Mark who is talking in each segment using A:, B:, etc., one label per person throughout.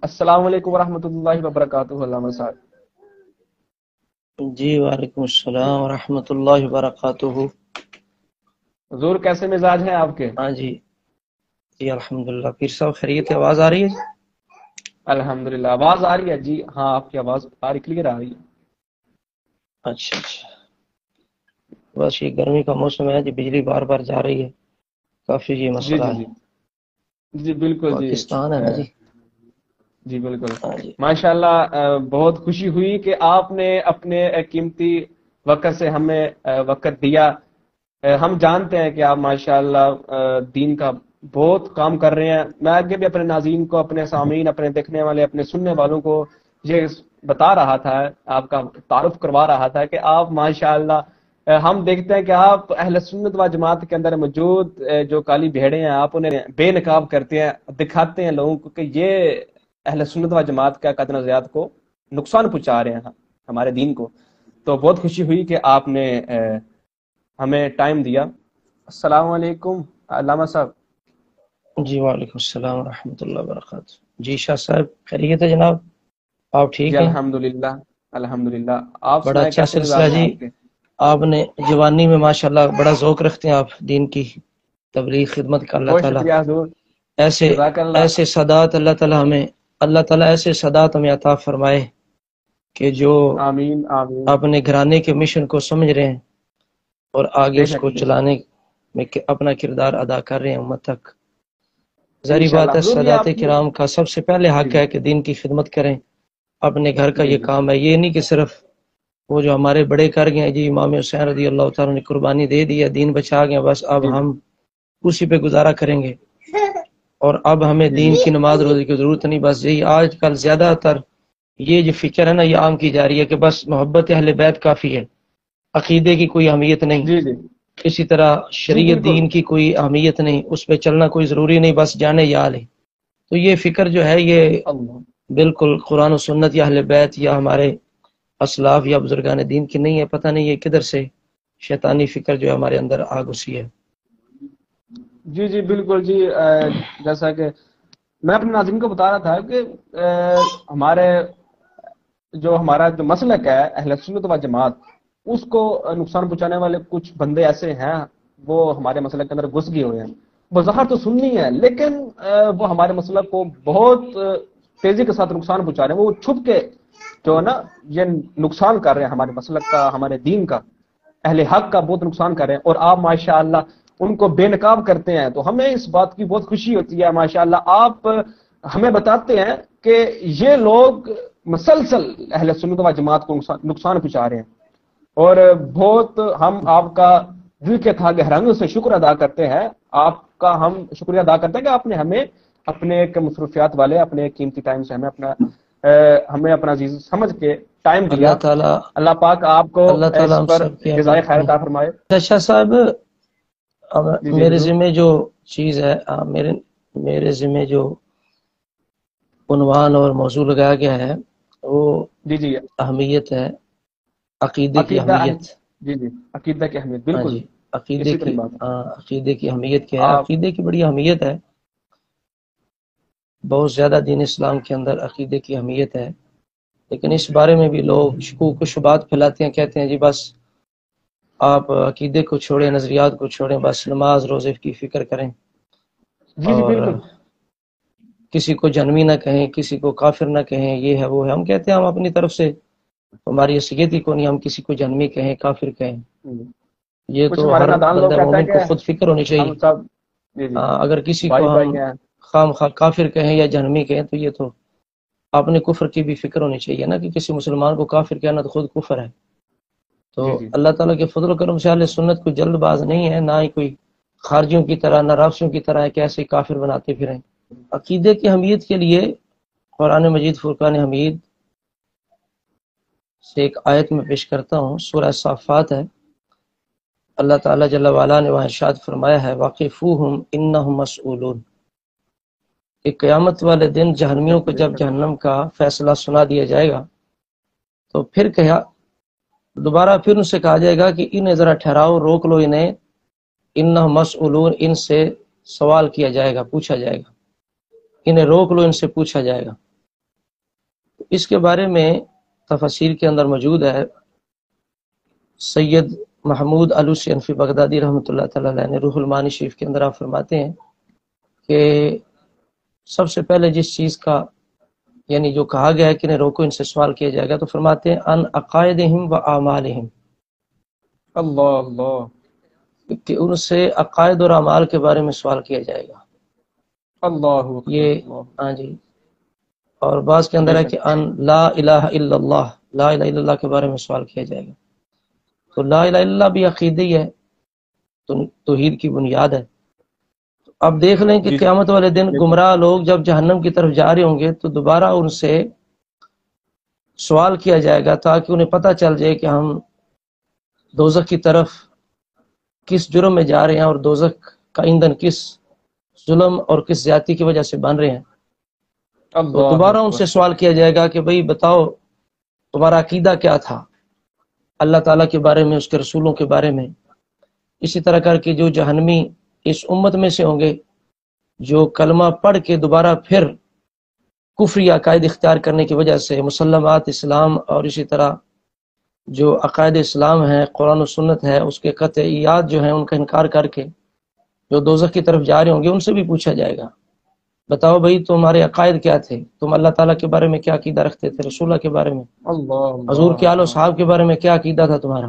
A: السلام علیکم ورحمۃ اللہ وبرکاتہ علامہ صاحب۔
B: جی وعلیکم السلام ورحمۃ اللہ وبرکاتہ۔
A: حضور کیسے مزاج ہیں آپ کے؟
B: ہاں جی الحمدللہ، پیر صاحب خیریت ہے؟ آواز آ رہی ہے؟
A: الحمدللہ آواز آ رہی ہے جی، ہاں آپ کی آواز آ رہی، کلیئر آ رہی ہے۔
B: اچھا بس یہ گرمی کا موسم ہے جی، بجلی بار بار جا رہی ہے، کافی یہ
A: جی
B: مسئلہ
A: جی
B: ہے۔
A: جی جی بالکل جی،
B: پاکستان ہے نا جی۔
A: جی بالکل
B: ہاں جی
A: ماشاءاللہ، بہت خوشی ہوئی کہ آپ نے اپنے قیمتی وقت سے ہمیں وقت دیا۔ ہم جانتے ہیں کہ آپ ماشاءاللہ دین کا بہت کام کر رہے ہیں۔ میں آگے بھی اپنے ناظرین کو، اپنے سامعین، اپنے دیکھنے والے، اپنے سننے والوں کو یہ بتا رہا تھا، آپ کا تعارف کروا رہا تھا کہ آپ ماشاءاللہ، ہم دیکھتے ہیں کہ آپ اہل سنت و جماعت کے اندر موجود جو کالی بھیڑیں ہیں، آپ انہیں بے نقاب کرتے ہیں، دکھاتے ہیں لوگوں کو کہ یہ اہل سنت و جماعت کا قدر نظریات کو نقصان پہنچا رہے ہیں ہمارے دین کو۔ تو بہت خوشی ہوئی کہ آپ نے ہمیں ٹائم دیا۔ السلام علیکم علامہ صاحب۔
B: جی وعلیکم السلام ورحمۃ اللہ وبرکاتہ۔ جی شاہ صاحب خیریت ہے جناب؟ آپ ٹھیک
A: جی
B: ہیں؟
A: الحمدللہ الحمدللہ، آپ
B: بڑا
A: سنائیں
B: اچھا
A: کیسے
B: سلسلہ
A: مزاج ہیں
B: جی،
A: آپ کے؟
B: آپ نے جوانی میں ماشاءاللہ بڑا ذوق رکھتے ہیں آپ دین کی تبلیغ خدمت کا۔ اللہ
A: بہت
B: تعالیٰ
A: شکریہ حضور،
B: ایسے
A: جزاک اللہ۔
B: ایسے سادات اللہ تعالیٰ ایسے سادات ہمیں عطا فرمائے کہ جو
A: آمین آمین،
B: اپنے گھرانے کے مشن کو سمجھ رہے ہیں اور آگے
A: بے
B: اس
A: شک
B: کو
A: بے شک،
B: چلانے میں اپنا کردار ادا کر رہے ہیں امت تک۔ ظاہری
A: انشاءاللہ
B: بات ہے
A: حضور یہ
B: سادات
A: آپ کی،
B: کرام کا سب سے پہلے
A: جی
B: حق ہے کہ دین کی خدمت کریں، اپنے گھر کا
A: جی
B: یہ
A: جی
B: کام ہے۔ یہ نہیں کہ صرف وہ جو ہمارے بڑے کر گئے جی، امام حسین رضی اللہ تعالیٰ نے قربانی دے دی ہے، دین بچا گئے، بس اب
A: جی
B: ہم اسی پہ گزارا کریں گے اور اب ہمیں
A: جی
B: دین
A: جی
B: کی نماز روزے کی ضرورت نہیں۔ بس یہی آج کل زیادہ تر یہ جو فکر ہے نا، یہ عام کی جا رہی ہے کہ بس محبت اہل بیت کافی ہے، عقیدے کی کوئی اہمیت نہیں،
A: جی جی
B: اسی طرح
A: جی
B: شریعت
A: بالکل،
B: دین کی کوئی اہمیت نہیں، اس پہ چلنا کوئی ضروری نہیں، بس جانے یا لے۔ تو یہ فکر جو ہے یہ
A: اللہ،
B: بالکل قرآن و سنت یا اہل بیت یا ہمارے اسلاف یا بزرگان دین کی نہیں ہے۔ پتہ نہیں یہ کدھر سے شیطانی فکر جو ہے ہمارے اندر آ گھسی ہے۔
A: جی جی بالکل جی، جیسا کہ میں اپنے ناظرین کو بتا رہا تھا کہ ہمارا جو مسلک ہے اہل سنت و جماعت، اس کو نقصان پہنچانے والے کچھ بندے ایسے ہیں، وہ ہمارے مسلک کے اندر گھس گئے ہوئے ہیں۔ بظاہر تو سنی ہے لیکن وہ ہمارے مسلک کو بہت تیزی کے ساتھ نقصان پہنچا رہے ہیں۔ وہ چھپ کے جو ہے نا یہ نقصان کر رہے ہیں ہمارے مسلک کا، ہمارے دین کا، اہل حق کا بہت نقصان کر رہے ہیں، اور آپ ماشاءاللہ ان کو بے نقاب کرتے ہیں۔ تو ہمیں اس بات کی بہت خوشی ہوتی ہے ماشاءاللہ، آپ ہمیں بتاتے ہیں کہ یہ لوگ مسلسل اہل سنت و جماعت کو نقصان پہنچا رہے ہیں، اور بہت ہم آپ کا دل کے تھا گہرائیوں سے شکر ادا کرتے ہیں۔ آپ کا ہم شکریہ ادا کرتے ہیں کہ آپ نے ہمیں اپنے ایک مصروفیات والے اپنے قیمتی ٹائم سے ہمیں اپنا عزیز سمجھ کے ٹائم
B: اللہ
A: دیا۔
B: تعالیٰ
A: اللہ پاک آپ کو
B: اللہ تعالیٰ
A: اس
B: ہم
A: پر
B: سب کے
A: جزائے
B: عمل
A: خیر
B: کو۔
A: عطا فرمائے۔
B: اچھا صاحب، اب
A: جی جی
B: میرے
A: حضور،
B: ذمہ جو چیز ہے، میرے ذمہ جو عنوان اور موضوع لگایا گیا ہے وہ
A: جی جی
B: اہمیت ہے، عقیدے کی
A: عقیدہ
B: اہمیت۔
A: جی جی عقیدہ کی اہمیت،
B: ہاں
A: بالکل
B: جی، عقیدے
A: اسی
B: کی
A: طرح بات ہے۔
B: عقیدے کی اہمیت کیا ہے؟
A: آپ
B: عقیدے کی بڑی اہمیت ہے، بہت زیادہ دین اسلام کے اندر عقیدے کی اہمیت ہے، لیکن اس بارے میں بھی لوگ شکوک و شبہات پھیلاتے ہیں، کہتے ہیں جی بس آپ عقیدے کو چھوڑیں، نظریات کو چھوڑیں، بس نماز روزے کی فکر کریں
A: جی جی
B: اور
A: بالکل،
B: کسی کو جنمی نہ کہیں، کسی کو کافر نہ کہیں، یہ ہے وہ ہے۔ ہم کہتے ہیں ہم اپنی طرف سے، ہماری حیثیت کو نہیں ہم کسی کو جنمی کہیں، کافر کہیں، یہ
A: کچھ
B: تو
A: ہمارے
B: ہر
A: نادان لوگ
B: بندہ
A: کہتے ہیں
B: مومن کو
A: کہ
B: خود فکر ہونی چاہیے۔
A: ہم سب، جی جی
B: اگر کسی
A: بھائی
B: کو ہم
A: بھائی ہیں۔
B: خام خواہ کافر کہیں یا جہنمی کہیں تو یہ تو اپنے کفر کی بھی فکر ہونی چاہیے نا، کہ کسی مسلمان کو کافر کہنا تو خود کفر ہے۔ تو
A: جی جی
B: اللہ تعالیٰ کے فضل و کرم سے اہل سنت کوئی جلد باز نہیں ہے، نہ ہی کوئی خارجیوں کی طرح، نہ رافضیوں کی طرح ہے کہ ایسے کافر بناتے پھریں۔ عقیدے کی اہمیت کے لیے قرآن مجید فرقان حمید سے ایک آیت میں پیش کرتا ہوں، سورہ صافات ہے۔ اللہ تعالیٰ جل وعلا نے وہاں ارشاد فرمایا ہے وَقِفُوهُمْ إِنَّهُمْ مَسْئُولُونَ، کہ قیامت والے دن جہنمیوں کو
A: بے
B: جب
A: شک،
B: جہنم کا فیصلہ سنا دیا جائے گا تو پھر دوبارہ پھر ان سے کہا جائے گا کہ انہیں ذرا ٹھہراؤ، روک لو انہیں، انہم مسئولون، ان سے سوال کیا جائے گا، پوچھا جائے گا، انہیں روک لو، ان سے پوچھا جائے گا۔ اس کے بارے میں تفسیر کے اندر موجود ہے، سید محمود علوسی انفی بغدادی رحمۃ اللہ تعالی علیہ نے روح المعانی شریف کے اندر آپ فرماتے ہیں کہ سب سے پہلے جس چیز کا یعنی جو کہا گیا ہے کہ نہیں روکو ان سے سوال کیا جائے گا، تو فرماتے ہیں ان عقائدہم و اعمالہم،
A: اللہ اللہ
B: کہ ان سے عقائد اور اعمال کے بارے میں سوال کیا جائے گا۔
A: اللہ اکبر،
B: یہ
A: اللہ۔
B: ہاں جی، اور بعض کے اندر ہے کہ ان لا الہ الا اللہ، لا الہ الا اللہ کے بارے میں سوال کیا جائے گا۔ تو لا الہ الا اللہ بھی عقیدی ہے، توحید کی بنیاد ہے۔ اب دیکھ لیں کہ قیامت والے دن گمراہ لوگ جب جہنم کی طرف جا رہے ہوں گے تو دوبارہ ان سے سوال کیا جائے گا تاکہ انہیں پتہ چل جائے کہ ہم دوزخ کی طرف کس جرم میں جا رہے ہیں اور دوزخ کا ایندھن کس ظلم اور کس زیادتی کی وجہ سے بن رہے ہیں۔ تو دوبارہ ان سے سوال کیا جائے گا کہ بھئی بتاؤ تمہارا عقیدہ کیا تھا اللہ تعالیٰ کے بارے میں، اس کے رسولوں کے بارے میں۔ اسی طرح کر کے جو جہنمی اس امت میں سے ہوں گے جو کلمہ پڑھ کے دوبارہ پھر کفری عقائد اختیار کرنے کی وجہ سے مسلمات اسلام اور اسی طرح جو عقائد اسلام ہیں، قرآن و سنت ہے، اس کے قطعیات جو ہیں ان کا انکار کر کے جو دوزخ کی طرف جا رہے ہوں گے ان سے بھی پوچھا جائے گا بتاؤ بھئی تمہارے عقائد کیا تھے، تم اللہ تعالیٰ کے بارے میں کیا عقیدہ رکھتے تھے، رسول اللہ کے بارے میں، حضور کے آل و صحاب کے بارے میں کیا عقیدہ تھا تمہارا۔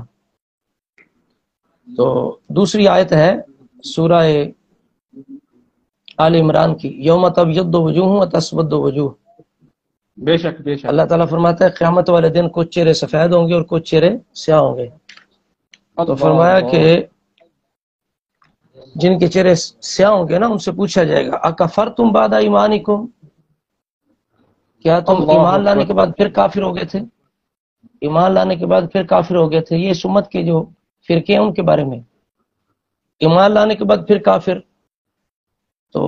B: تو دوسری آیت ہے سورہ آل عمران کی، یوم تبیض وجوہ و تسود وجوہ،
A: بے شک بے شک
B: اللہ تعالیٰ فرماتا ہے قیامت والے دن کچھ چہرے سفید ہوں گے اور کچھ چہرے سیاہ ہوں گے۔ تو فرمایا کہ جن کے چہرے سیاہ ہوں گے نا ان سے پوچھا جائے گا اکفرتم بعد ایمانکم، کیا تم ایمان لانے کے بعد پھر کافر ہو گئے تھے، ایمان لانے کے بعد پھر کافر ہو گئے تھے۔ یہ اس امت کے جو فرقے ہیں ان کے بارے میں، ایمان لانے کے بعد پھر کافر۔ تو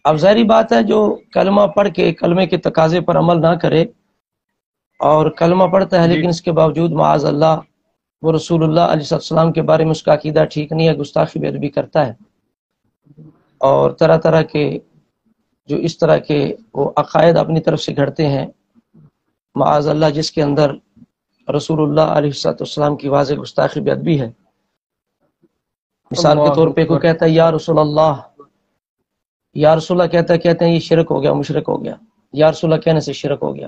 B: اب ظاہری بات ہے جو کلمہ پڑھ کے کلمے کے تقاضے پر عمل نہ کرے اور کلمہ پڑھتا ہے لیکن اس کے باوجود معاذ اللہ وہ رسول اللہ علیہ السلام کے بارے میں اس کا عقیدہ ٹھیک نہیں ہے، گستاخی بے ادبی کرتا ہے اور طرح طرح کے جو اس طرح کے وہ عقائد اپنی طرف سے گھڑتے ہیں معاذ اللہ، جس کے اندر رسول اللہ علیہ السلام کی واضح گستاخی بے ادبی ہے۔ مثال کے طور پہ کوئی کہتا ہے یا رسول اللہ، یا رسول اللہ کہتے ہیں یہ شرک ہو گیا، مشرک ہو گیا، یا رسول اللہ کہنے سے شرک ہو گیا۔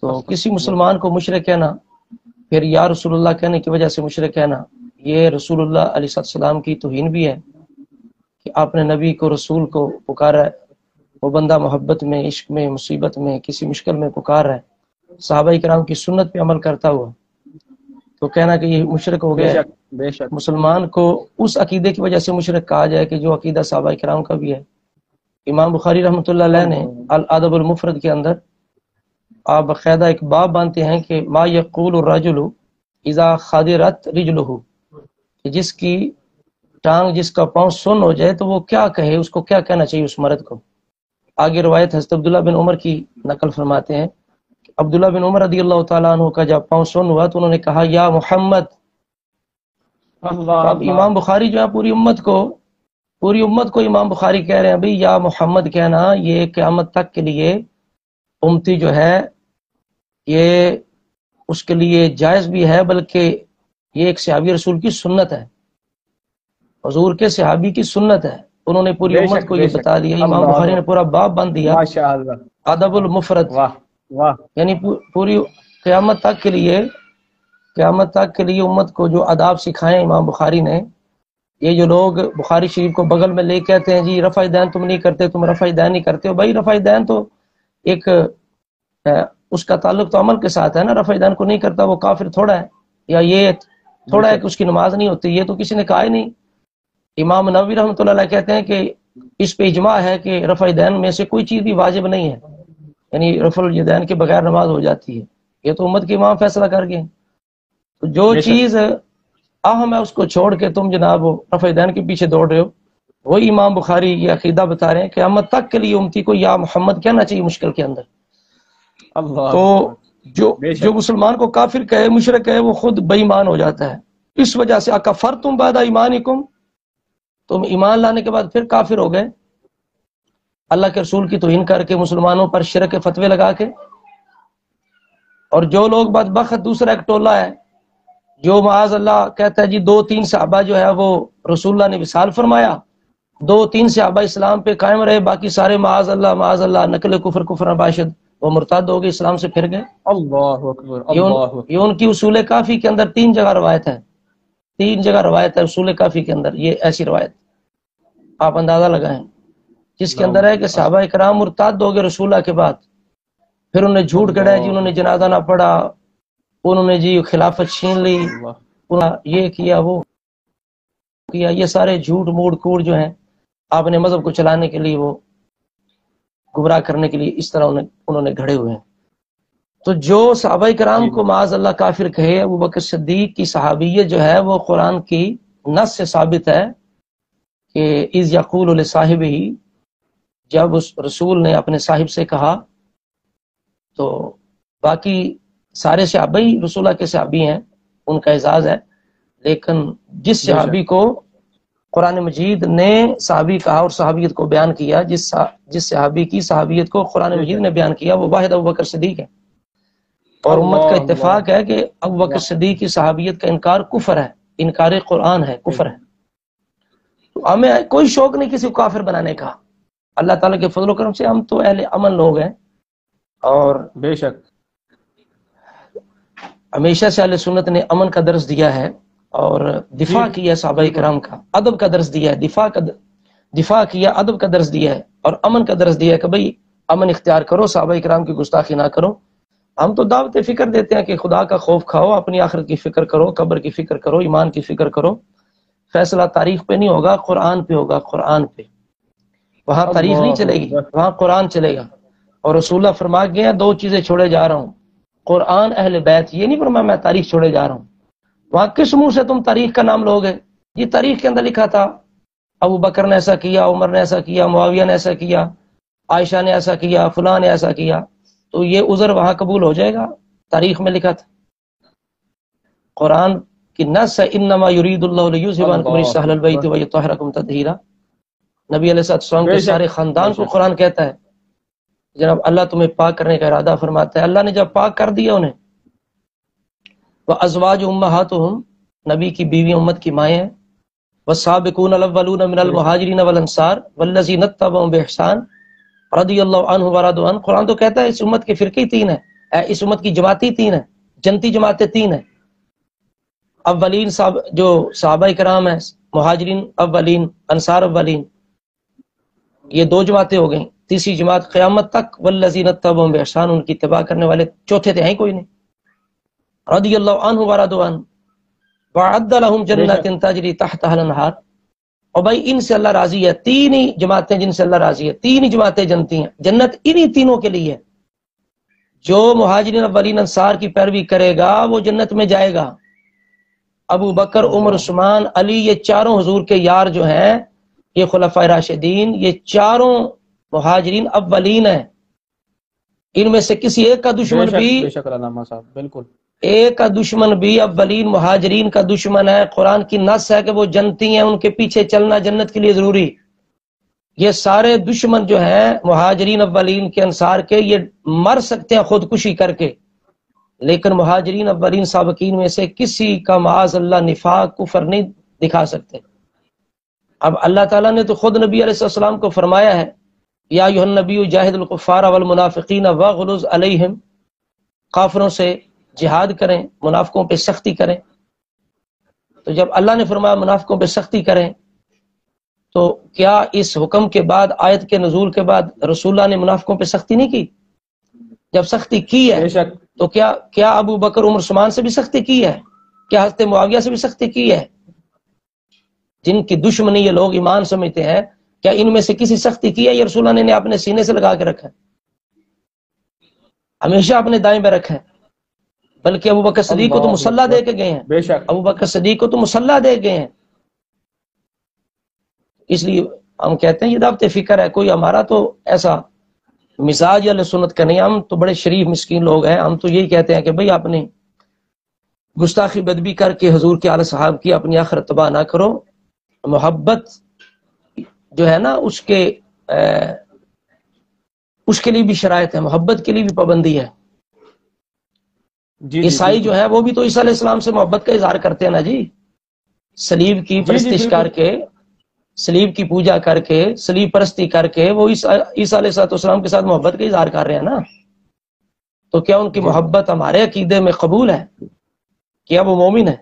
B: تو کسی مسلمان کو مشرک کہنا پھر یا رسول اللہ کہنے کی وجہ سے مشرک کہنا، یہ رسول اللہ علیہ السلام کی توہین بھی ہے کہ آپ نے نبی کو رسول کو پکارا ہے، وہ بندہ محبت میں، عشق میں، مصیبت میں، کسی مشکل میں پکار رہا ہے، صحابہ کرام کی سنت پہ عمل کرتا ہوا، تو کہنا کہ یہ مشرک ہو گیا ہے۔
A: بے شک
B: مسلمان کو اس عقیدے کی وجہ سے مشرک کہا جائے کہ جو عقیدہ صحابہ کرام کا بھی ہے۔ امام بخاری رحمۃ اللہ علیہ نے الادب المفرد کے اندر آپ باقاعدہ ایک باب باندھتے ہیں کہ ما یقول الرجل اذا خدرت رجلہ، کہ جس کی ٹانگ، جس کا پاؤں سن ہو جائے تو وہ کیا کہے، اس کو کیا کہنا چاہیے اس مرد کو۔ آگے روایت حضرت عبداللہ بن عمر کی نقل فرماتے ہیں، عبداللہ بن عمر رضی اللہ تعالیٰ عنہ کا جب پاؤں سن ہوا تو انہوں نے کہا یا محمد۔ اب امام بخاری جو ہے پوری امت کو امام بخاری کہہ رہے ہیں بھئی یا محمد کہنا یہ قیامت تک کے لیے امتی جو ہے یہ اس کے لیے جائز بھی ہے، بلکہ یہ ایک صحابی رسول کی سنت ہے، حضور کے صحابی کی سنت ہے۔ انہوں نے پوری امت کو یہ بتا دیا، امام بخاری نے پورا باب بند دیا ادب المفرد، یعنی پوری قیامت تک کے لیے امت کو جو آداب سکھائے امام بخاری نے۔ یہ جو لوگ بخاری شریف کو بغل میں لے کہتے ہیں جی رفع دین تم نہیں کرتے، تم رفع دین نہیں کرتے ہو، بھائی رفع دین تو ایک اس کا تعلق تو عمل کے ساتھ ہے نا، رفع دین کو نہیں کرتا وہ کافر تھوڑا ہے، یا یہ تھوڑا ہے کہ اس کی نماز نہیں ہوتی، یہ تو کسی نے کہا ہی نہیں۔ امام نووی رحمۃ اللہ علیہ کہتے ہیں کہ اس پہ اجماع ہے کہ رفع دین میں سے کوئی چیز بھی واجب نہیں ہے، یعنی رفع الیدین کے بغیر نماز ہو جاتی ہے، یہ تو امت کے امام فیصلہ کر گئے۔ تو جو چیز اہم ہے اس کو چھوڑ کے تم جناب رفع دین کے پیچھے دوڑ رہے ہو، وہی امام بخاری یہ عقیدہ بتا رہے ہیں کہ قیامت تک کے لیے امتی کو یا محمد کہنا چاہیے مشکل کے اندر۔ تو جو مسلمان کو کافر کہے، مشرک کہے، وہ خود بے ایمان ہو جاتا ہے۔ اس وجہ سے اکفرتم بعد ایمانکم، تم ایمان لانے کے بعد پھر کافر ہو گئے۔ اللہ کے رسول کی توہین کر کے، مسلمانوں پر شرک کے فتوے لگا کے. اور جو لوگ بدبخت دوسرا ایک ٹولہ ہے جو معاذ اللہ کہتا ہے جی 2-3 صحابہ جو ہے وہ رسول اللہ نے وصال فرمایا، 2-3 صحابہ اسلام پہ قائم رہے، باقی سارے معاذ اللہ نقل کفر باشد، وہ مرتد ہو گئے، اسلام سے پھر گئے.
A: اللہ اکبر، اللہ اکبر.
B: یہ ان کی اصول کافی کے اندر 3 جگہ روایت ہے، 3 جگہ روایت ہے اصول کافی کے اندر. یہ ایسی روایت آپ اندازہ لگائیں جس کے اندر ہے کہ صحابہ اکرام مرتد ہو گئے رسول اللہ کے بعد، پھر انہوں نے جھوٹ گڑھایا جی، انہوں نے جنازہ نہ پڑھا، انہوں نے جی خلافت چھین لی، یہ کیا وہ کیا، یہ سارے جھوٹ موڑ کوڑ جو ہیں آپ نے مذہب کو چلانے کے لیے، وہ گمراہ کرنے کے لیے اس طرح انہوں نے گھڑے ہوئے ہیں. تو جو صحابہ کرام کو معاذ اللہ کافر کہے، ابو بکر صدیق کی صحابیت جو ہے وہ قرآن کی نص سے ثابت ہے کہ اذ یقول لصاحبہ، جب اس رسول نے اپنے صاحب سے کہا. تو باقی سارے صحابی رسول اللہ کے صحابی ہیں، ان کا اعزاز ہے، لیکن جس صحابی کو قرآن مجید نے صحابی کہا اور صحابیت کو بیان کیا، جس صحابی کی صحابیت کو قرآن مجید نے بیان کیا، وہ واحد ابو بکر صدیق ہے. اور امت کا اتفاق ہے کہ ابو بکر صدیق کی صحابیت کا انکار کفر ہے، انکار قرآن ہے، کفر ہے. تو ہمیں کوئی شوق نہیں کسی کو کافر بنانے کا. اللہ تعالیٰ کے فضل و کرم سے ہم تو اہل امن لوگ ہیں، اور
A: بے شک
B: ہمیشہ سے اہل سنت نے امن کا درس دیا ہے اور دفاع کیا ہے، صحابہ کرام کا ادب کا درس دیا ہے، دفاع کیا، ادب کا درس دیا ہے، اور امن کا درس دیا ہے کہ بھئی امن اختیار کرو، صحابہ کرام کی گستاخی نہ کرو. ہم تو دعوت فکر دیتے ہیں کہ خدا کا خوف کھاؤ، اپنی آخرت کی فکر کرو، قبر کی فکر کرو، ایمان کی فکر کرو. فیصلہ تاریخ پہ نہیں ہوگا، قرآن پہ ہوگا، قرآن پہ. وہاں تاریخ نہیں چلے گی، وہاں قرآن چلے گا. اور رسول اللہ فرما گئے ہیں 2 چیزیں چھوڑے جا رہا ہوں، قرآن، اہل بیت. یہ نہیں فرمایا میں تاریخ چھوڑے جا رہا ہوں. وہاں کس منہ سے تم تاریخ کا نام لوگے؟ یہ تاریخ کے اندر لکھا تھا ابو بکر نے ایسا کیا، عمر نے ایسا کیا، معاویہ نے ایسا کیا، عائشہ نے ایسا کیا، فلاں نے ایسا کیا. تو یہ عذر وہاں قبول ہو جائے گا؟ تاریخ میں لکھا تھا. قرآن کی نص ہے انما یرید اللہ لیذھب عنکم الرجس اہل البیت ویطہرکم تطہیرا. نبی علیہ السلام کے سارے خاندان کو قرآن کہتا ہے جناب اللہ تمہیں پاک کرنے کا ارادہ فرماتا ہے. اللہ نے جب پاک کر دیا انہیں، وَأَزْوَاجُ أُمَّهَاتُهُمْ، نبی کی بیوی امت کی مائیں ہیں، وَالسَّابِقُونَ الْأَوَّلُونَ مِنَ الْمُهَاجِرِينَ وَالْأَنصَارِ وَالَّذِينَ اتَّبَعُوهُم بِإِحْسَانٍ رضی اللہ عنہ ورضوا عنہ. قرآن تو کہتا ہے اس امت کے فرقے 3 ہیں، اس امت کی جماعتیں 3 ہیں، جنتی جماعتیں 3 ہیں. اولین جو صحابہ کرام ہیں، مہاجرین اولین، انصار اولین، یہ 2 جماعتیں ہو گئیں. تیسری جماعت قیامت تک والذین اتبعوہم بإحسان، ان کی اتباع کرنے والے چوتھے تھے، ہیں کوئی نہیں. رضی اللہ عنہ ورضوا عنہ وأعد لهم جنات تجری تحتها الانہار. اور بھائی ان سے اللہ راضی ہے. 3 ہی جماعتیں جن سے اللہ راضی ہے، 3 ہی جماعتیں جنتی ہیں. جنت انہی تینوں کے لیے ہے. جو مہاجرین اولین انصار کی پیروی کرے گا وہ جنت میں جائے گا. ابو بکر، عمر، عثمان، علی، یہ چاروں حضور کے یار جو ہیں، یہ خلفائے راشدین، یہ چاروں مہاجرین اولین ہیں. ان میں سے کسی ایک کا دشمن بھی،
A: بے شک علامہ صاحب، بالکل
B: ایک کا دشمن بھی اولین مہاجرین کا دشمن ہے. قرآن کی نص ہے کہ وہ جنتی ہیں، ان کے پیچھے چلنا جنت کے لیے ضروری. یہ سارے دشمن جو ہیں مہاجرین اولین کے، انصار کے، یہ مر سکتے ہیں خودکشی کر کے، لیکن مہاجرین اولین سابقین میں سے کسی کا معاذ اللہ نفاق، کفر نہیں دکھا سکتے. اب اللہ تعالیٰ نے تو خود نبی علیہ السلام کو فرمایا ہے یا ایھا النبی جاہد الکفار والمنافقین واغلظ علیہم، کافروں سے جہاد کریں، منافقوں پہ سختی کریں. تو جب اللہ نے فرمایا منافقوں پہ سختی کریں، تو کیا اس حکم کے بعد، آیت کے نزول کے بعد رسول اللہ نے منافقوں پہ سختی نہیں کی؟ جب سختی کی ہے تو کیا ابو بکر، عمر، عثمان سے بھی سختی کی ہے؟ کیا حضرت معاویہ سے بھی سختی کی ہے؟ جن کی دشمنی یہ لوگ ایمان سمجھتے ہیں، کیا ان میں سے کسی سختی کی ہے؟ یہ رسول اللہ نے اپنے سینے سے لگا کے رکھا ہے، ہمیشہ اپنے دائیں پہ رکھا ہے. بلکہ ابو بکر صدیق کو تو مسلح دے کے گئے ہیں.
A: بے شک
B: ابو بکر صدیق کو تو مسلح دے گئے ہیں. اس لیے ہم کہتے ہیں یہ دعوت فکر ہے. کوئی ہمارا تو ایسا مزاج یا سنت کا نہیں، ہم تو بڑے شریف مسکین لوگ ہیں. ہم تو یہی کہتے ہیں کہ بھئی آپ نے گستاخی بدبی کر کے حضور کے آل صحاب کی اپنی آخرت تباہ نہ کرو. محبت جو ہے نا اس کے اس کے لیے بھی شرائط ہے، محبت کے لیے بھی پابندی ہے۔ عیسائی جو ہے وہ بھی تو عیسیٰ علیہ السلام سے محبت کا اظہار کرتے ہیں نا جی، صلیب کی پرستش کر کے، صلیب کی پوجا کر کے، صلیب پرستی کر کے وہ عیسیٰ علیہ السلام کے ساتھ محبت کا اظہار کر رہے ہیں نا۔ تو کیا ان کی محبت ہمارے عقیدے میں قبول ہے؟ کیا وہ مومن ہے؟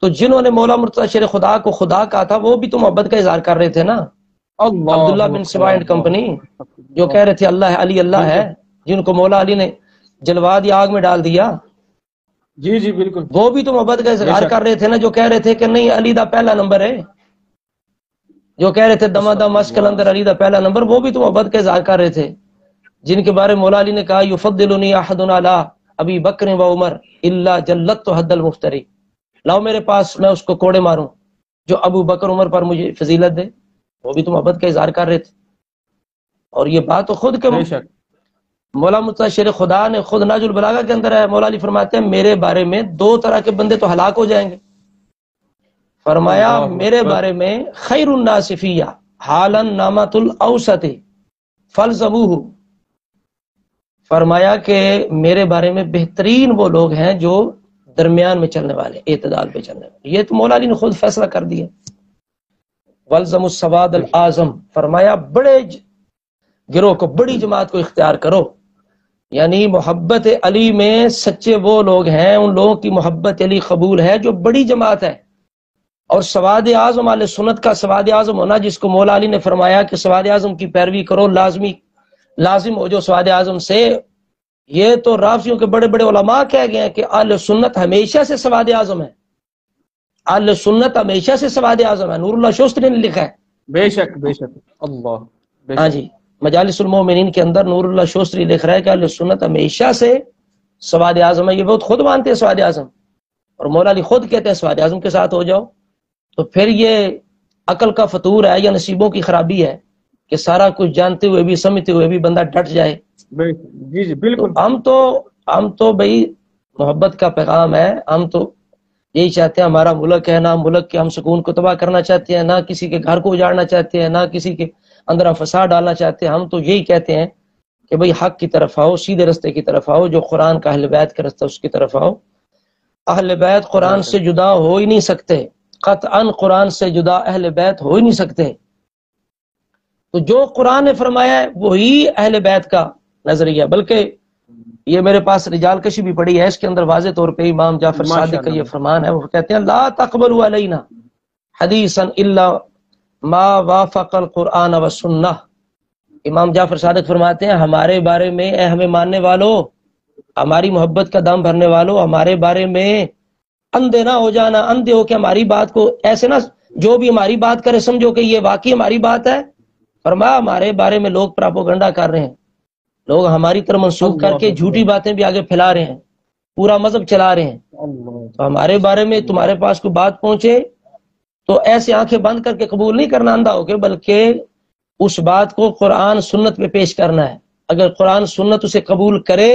B: تو جنہوں نے مولا مرتضی شیر خدا کو خدا کہا تھا وہ بھی تو محبت کا اظہار کر رہے تھے نا۔ عبداللہ بن سبا اینڈ کمپنی جو کہہ رہے تھے اللہ ہے، علی اللہ ہے، جن کو مولا علی نے جلوا دیا، آگ میں ڈال دیا،
A: جی بالکل،
B: وہ بھی تو محبت کا اظہار کر رہے تھے نا، جو کہہ رہے تھے کہ نہیں علی دا پہلا نمبر ہے، جو کہہ رہے تھے دما دم مشکل اندر علی دا پہلا نمبر، وہ بھی تو محبت کا اظہار کر رہے تھے، جن کے بارے مولا علی نے کہا یفضلنی احد علی ابی بکر و عمر الا جلت حد المفتری، لاؤ میرے پاس میں اس کو کوڑے ماروں جو ابو بکر عمر پر مجھے فضیلت دے، وہ بھی تو محبت کا اظہار کر رہے تھے۔ اور یہ بات تو خود کے مولا مرتضی شیر خدا نے خود ناج البلاغہ کے اندر ہے، مولا علی فرماتے ہیں میرے بارے میں دو طرح کے بندے تو ہلاک ہو جائیں گے، فرمایا میرے بارے میں خیر الناس فیہ حالا نامۃ الاوسط فالزموہ، فرمایا کہ میرے بارے میں بہترین وہ لوگ ہیں جو درمیان میں چلنے والے، اعتدال پہ چلنے والے، یہ تو مولا علی نے خود فیصلہ کر دیا۔ والزم السواد الاعظم، فرمایا بڑے گروہ کو، بڑی جماعت کو اختیار کرو، یعنی محبت علی میں سچے وہ لوگ ہیں، ان لوگوں کی محبت علی قبول ہے جو بڑی جماعت ہے۔ اور سواد اعظم اہل سنت کا سواد اعظم ہونا، جس کو مولا علی نے فرمایا کہ سواد اعظم کی پیروی کرو، لازم ہو جو سواد اعظم سے، یہ تو رافضیوں کے بڑے بڑے علماء کہہ گئے ہیں کہ اہل سنت ہمیشہ سے سواد اعظم ہے، اہل سنت ہمیشہ سے سواد اعظم ہے، نور اللہ شوستری نے لکھا ہے۔
A: بے شک اللہ،
B: ہاں جی، مجالس المومنین کے اندر نور اللہ شوستری لکھ رہا ہے کہ اہل سنت ہمیشہ سے سواد اعظم ہے، یہ بہت خود مانتے ہیں سواد اعظم، اور مولا علی خود کہتے ہیں سواد اعظم کے ساتھ ہو جاؤ۔ تو پھر یہ عقل کا فطور ہے یا نصیبوں کی خرابی ہے کہ سارا کچھ جانتے ہوئے بھی سمجھتے ہوئے بھی بندہ ڈٹ جائے؟
A: جی بالکل،
B: ہم تو بھائی محبت کا پیغام ہے، ہم تو یہی چاہتے ہیں، ہمارا ملک ہے، نہ ملک کے ہم سکون کو تباہ کرنا چاہتے ہیں، نہ کسی کے گھر کو اجاڑنا چاہتے ہیں، نہ کسی کے اندر فساد ڈالنا چاہتے ہیں، ہم تو یہی کہتے ہیں کہ بھئی حق کی طرف آؤ، سیدھے رستے کی طرف آؤ، جو قرآن کا اہل بیت کا رستہ اس کی طرف آؤ۔ اہل بیت قرآن سے جدا ہو ہی نہیں سکتے، قطعاً قرآن سے جدا اہل بیت ہو ہی نہیں سکتے۔ تو جو قرآن نے فرمایا ہے وہی اہل بیت کا نظریہ، بلکہ یہ میرے پاس رجال کشی بھی پڑی ہے، اس کے اندر واضح طور پہ امام جعفر صادق کا یہ فرمان ہے، وہ کہتے ہیں لا تقبلوا علینا حدیثا الا ما وافق القرآن والسنہ۔ امام جعفر صادق فرماتے ہیں ہمارے بارے میں، اے ہمیں ماننے والو، ہماری محبت کا دم بھرنے والو، ہمارے بارے میں اندھے نہ ہو جانا، اندھے ہو کہ ہماری بات کو ایسے نہ، جو بھی ہماری بات کرے سمجھو کہ یہ واقعی ہماری بات ہے۔ فرمایا ہمارے بارے میں لوگ پراپوگنڈا کر رہے ہیں، لوگ ہماری طرح منسوخ کر کے جھوٹی باتیں بھی آگے پھیلا رہے ہیں، پورا مذہب چلا رہے ہیں۔ تو ہمارے بارے میں تمہارے پاس کوئی بات پہنچے تو ایسے آنکھیں بند کر کے قبول نہیں کرنا اندھا ہو کے، بلکہ اس بات کو قرآن سنت پہ پیش کرنا ہے۔ اگر قرآن سنت اسے قبول کرے،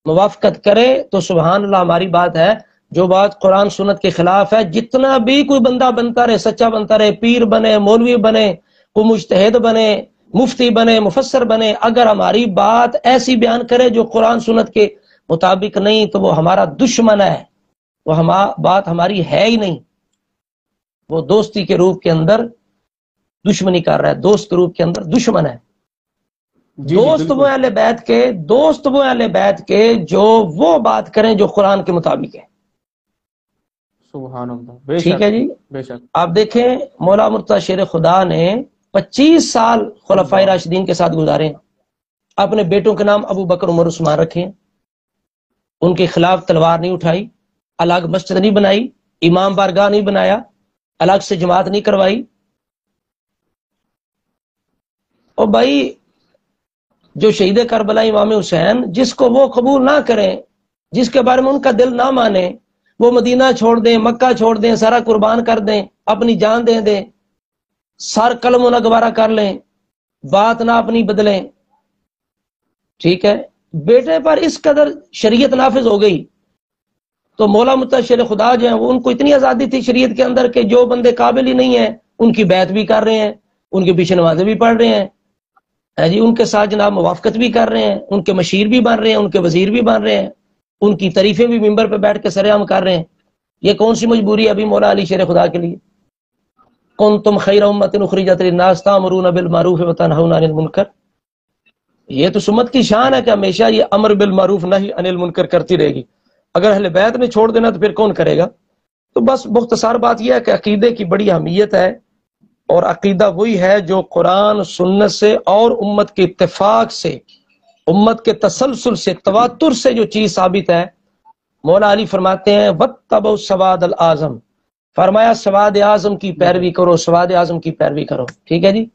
B: موافقت کرے تو سبحان اللہ ہماری بات ہے۔ جو بات قرآن سنت کے خلاف ہے، جتنا بھی کوئی بندہ بنتا رہے، سچا بنتا رہے، پیر بنے، مولوی بنے، کوئی مجتہد بنے، مفتی بنے، مفسر بنے، اگر ہماری بات ایسی بیان کرے جو قرآن سنت کے مطابق نہیں تو وہ ہمارا دشمن ہے، وہ بات ہماری ہے ہی نہیں، وہ دوستی کے روپ کے اندر دشمنی کر رہا ہے، دوست کے روپ کے اندر دشمن ہے۔ دوست وہ اہل بیت کے، دوست وہ اہل بیت کے جو وہ بات کریں جو قرآن کے مطابق ہے۔
A: سبحان اللہ،
B: ٹھیک ہے جی،
A: بے شک۔
B: آپ دیکھیں مولا مرتضی شیر خدا نے 25 سال خلفائے راشدین کے ساتھ گزارے ہیں، اپنے بیٹوں کے نام ابو بکر عمر عثمان رکھے ہیں، ان کے خلاف تلوار نہیں اٹھائی، الگ مسجد نہیں بنائی، امام بارگاہ نہیں بنایا، الگ سے جماعت نہیں کروائی۔ اور بھائی جو شہید کربلا امام حسین، جس کو وہ قبول نہ کریں، جس کے بارے میں ان کا دل نہ مانے، وہ مدینہ چھوڑ دیں، مکہ چھوڑ دیں، سارا قربان کر دیں، اپنی جان دے دیں، سر قلم نہ گوارا کر لیں، بات نہ اپنی بدلیں، ٹھیک ہے، بیٹے پر اس قدر شریعت نافذ ہو گئی تو مولا مرتضی شیر خدا جو ہیں وہ ان کو اتنی آزادی تھی شریعت کے اندر کہ جو بندے قابل ہی نہیں ہیں ان کی بیعت بھی کر رہے ہیں، ان کے پیچھے نمازیں بھی پڑھ رہے ہیں جی، ان کے ساتھ جناب موافقت بھی کر رہے ہیں، ان کے مشیر بھی بن رہے ہیں، ان کے وزیر بھی بن رہے ہیں، ان کی تعریفیں بھی ممبر پہ بیٹھ کے سر عام کر رہے ہیں. یہ کون سی مجبوری ہے ابھی مولا علی شیر خدا کے لیے؟ کنتم خیر امۃ اخرجت للناس تأمرون بالمعروف وتنہون عن المنکر. یہ تو سمت کی شان ہے کہ ہمیشہ یہ امر بالمعروف نہی عن المنکر کرتی رہے گی. اگر اہل بیت نے چھوڑ دینا تو پھر کون کرے گا؟ تو بس مختصر بات یہ ہے کہ عقیدے کی بڑی اہمیت ہے، اور عقیدہ وہی ہے جو قرآن سنت سے اور امت کے اتفاق سے، امت کے تسلسل سے، تواتر سے جو چیز ثابت ہے. مولا علی فرماتے ہیں واتبعوا السواد الاعظم، فرمایا سواد اعظم کی پیروی کرو، سواد اعظم کی پیروی کرو. ٹھیک ہے جی.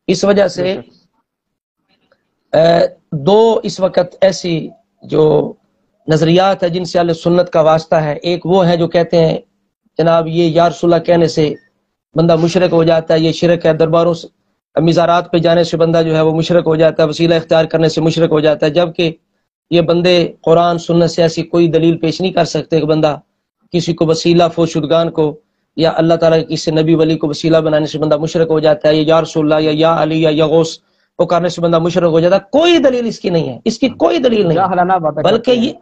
B: اس وجہ سے دو اس وقت ایسی جو نظریات ہے جن سے اہل سنت کا واسطہ ہے. ایک وہ ہے جو کہتے ہیں جناب یہ یا رسول اللہ کہنے سے بندہ مشرک ہو جاتا ہے، یہ شرک ہے، درباروں سے مزارات پہ جانے سے بندہ جو ہے وہ مشرک ہو جاتا ہے، وسیلہ اختیار کرنے سے مشرک ہو جاتا ہے. جبکہ یہ بندے قرآن سنت سے ایسی کوئی دلیل پیش نہیں کر سکتے کہ بندہ کسی کو وسیلہ فوشدگان کو یا اللہ تعالیٰ کے کسی نبی ولی کو وسیلہ بنانے سے بندہ مشرک ہو جاتا ہے، یا رسول اللہ یا علی یا غوث پکارنے سے بندہ مشرک ہو جاتا ہے. کوئی دلیل اس کی نہیں ہے، اس کی کوئی دلیل نہیں ہے.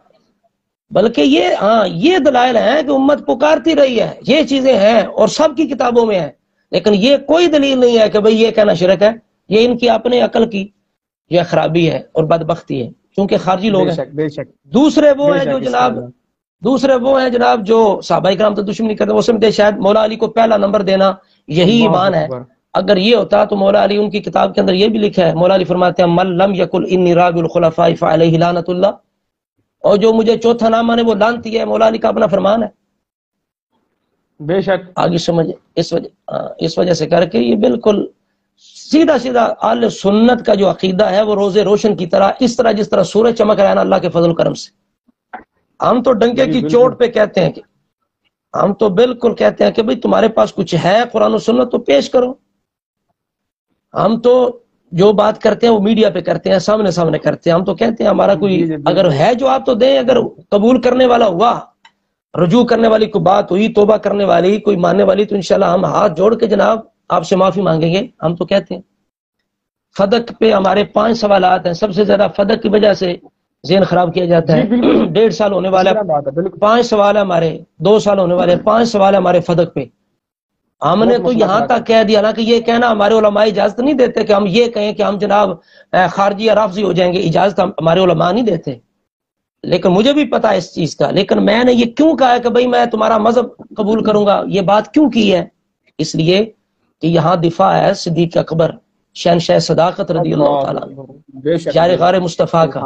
B: بلکہ یہ دلائل ہیں کہ امت پکارتی رہی ہے، یہ چیزیں ہیں اور سب کی کتابوں میں ہیں، لیکن یہ کوئی دلیل نہیں ہے کہ بھئی یہ کہنا شرک ہے. یہ ان کی اپنے عقل کی یہ خرابی ہے اور بدبختی ہے، کیونکہ خارجی لوگ ہیں. دوسرے وہ ہیں جناب جو صحابہ کرام تو دشمنی کرتے ہیں، وہ سمجھتے شاید مولا علی کو پہلا نمبر دینا یہی ایمان ہے. اگر یہ ہوتا تو مولا علی ان کی کتاب کے اندر یہ بھی لکھا ہے، مولا علی فرماتے ہیں من لم یقل انی رابع الخلفاء فعلیہ لعنۃ اللہ، اور جو مجھے چوتھا نام مانے وہ لعنتی ہے. مولا علی کا اپنا فرمان ہے.
A: بے شک
B: آگے سمجھ اس وجہ سے کر کے یہ بالکل سیدھا اہل سنت کا جو عقیدہ ہے وہ روزے روشن کی طرح، اس طرح جس طرح سورج چمک رہا ہے نا اللہ کے فضل و کرم سے. ہم تو ڈنکے کی چوٹ پہ کہتے ہیں کہ ہم تو بالکل کہتے ہیں کہ بھئی تمہارے پاس کچھ ہے قرآن و سنت تو پیش کرو. ہم تو جو بات کرتے ہیں وہ میڈیا پہ کرتے ہیں، سامنے کرتے ہیں. ہم تو کہتے ہیں ہمارا کوئی اگر ہے جو آپ تو دیں، اگر قبول کرنے والا ہوا، رجوع کرنے والی کوئی بات ہوئی، توبہ کرنے والی کوئی ماننے والی، تو انشاءاللہ ہم ہاتھ جوڑ کے جناب آپ سے معافی مانگیں گے. ہم تو کہتے ہیں فدق پہ ہمارے 5 سوالات ہیں. سب سے زیادہ فدق کی وجہ سے ذہن خراب کیا جاتا ہے. 1.5 سال ہونے والا ہے، 5 سوال ہے ہمارے، 2 سال ہونے والے، 5 سوال ہے ہمارے فدق پہ. ہم نے تو یہاں تک کہہ دیا نا کہ یہ کہنا ہمارے علماء اجازت نہیں دیتے کہ ہم یہ کہیں کہ ہم جناب خارجی یا رافضی ہو جائیں گے. اجازت ہمارے علماء نہیں دیتے، لیکن مجھے بھی پتا ہے اس چیز کا. لیکن میں نے یہ کیوں کہا ہے کہ بھئی میں تمہارا مذہب قبول کروں گا، یہ بات کیوں کی ہے؟ اس لیے کہ یہاں دفاع ہے صدیق اکبر شہنشاہ صداقت رضی اللہ تعالیٰ شار غار مصطفیٰ کا.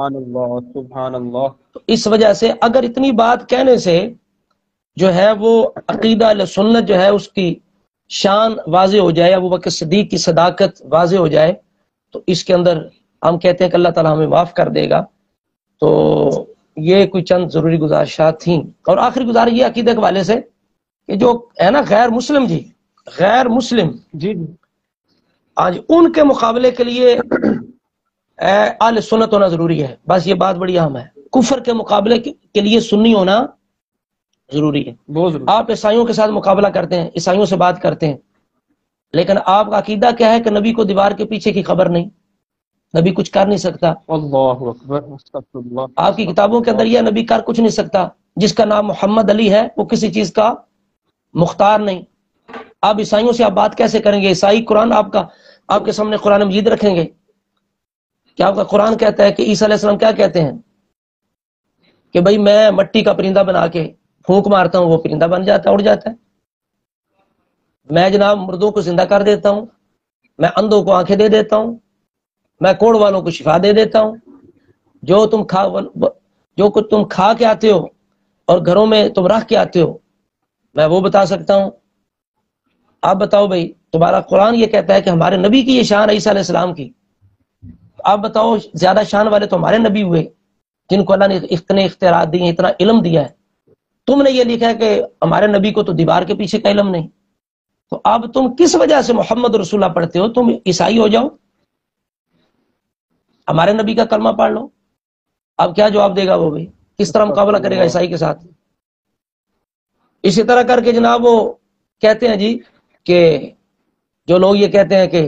A: سبحان اللہ.
B: تو اس وجہ سے اگر اتنی بات کہنے سے جو ہے وہ عقیدہ اہل سنت جو ہے اس کی شان واضح ہو جائے، ابو بکر صدیق کی صداقت واضح ہو جائے، تو اس کے اندر ہم کہتے ہیں کہ اللہ تعالیٰ ہمیں معاف کر دے گا. تو یہ کوئی چند ضروری گزارشات تھیں. اور آخری گزارش یہ عقیدے کے حوالے سے کہ جو ہے نا غیر مسلم غیر مسلم
A: جی
B: آج ان کے مقابلے کے لیے اہل سنت ہونا ضروری ہے. بس یہ بات بڑی اہم ہے. کفر کے مقابلے کے لیے سنی ہونا ضروری ہے.
A: بہت ضروری.
B: آپ عیسائیوں کے ساتھ مقابلہ کرتے ہیں، عیسائیوں سے بات کرتے ہیں، لیکن آپ کا عقیدہ کیا ہے کہ نبی کو دیوار کے پیچھے کی خبر نہیں، نبی کچھ کر نہیں سکتا.
A: اللہ اکبر. استغفر اللہ.
B: آپ کی کتابوں کے اندر یہ نبی کر کچھ نہیں سکتا. جس کا نام محمد علی ہے وہ کسی چیز کا مختار نہیں. آپ عیسائیوں سے آپ بات کیسے کریں گے؟ عیسائی قرآن آپ کے سامنے قرآن مجید رکھیں گے کہ آپ کا قرآن کہتا ہے کہ عیسیٰ علیہ السلام کیا کہتے ہیں کہ بھئی میں مٹی کا پرندہ بنا کے پھونک مارتا ہوں، وہ پرندہ بن جاتا ہے، اڑ جاتا ہے. میں جناب مردوں کو زندہ کر دیتا ہوں، میں اندھوں کو آنکھیں دے دیتا ہوں، میں کوڑ والوں کو شفا دے دیتا ہوں. جو کچھ تم کھا کے آتے ہو اور گھروں میں تم رکھ کے آتے ہو میں وہ بتا سکتا ہوں. آپ بتاؤ بھائی، تمہارا قرآن یہ کہتا ہے کہ ہمارے نبی کی یہ شان ہے عیسیٰ علیہ السلام کی. آپ بتاؤ زیادہ شان والے تو ہمارے نبی ہوئے جن کو اللہ نے اتنے اختیارات دیے، اتنا علم دیا ہے. تم نے یہ لکھا ہے کہ ہمارے نبی کو تو دیوار کے پیچھے کا علم نہیں. تو اب تم کس وجہ سے محمد رسول اللہ پڑھتے ہو؟ تم عیسائی ہو جاؤ، ہمارے نبی کا کلمہ پڑھ لو. اب کیا جواب دے گا وہ بھائی؟ کس طرح مقابلہ کرے گا عیسائی کے ساتھ؟ اسی طرح کر کے جناب وہ کہتے ہیں جی کہ جو لوگ یہ کہتے ہیں کہ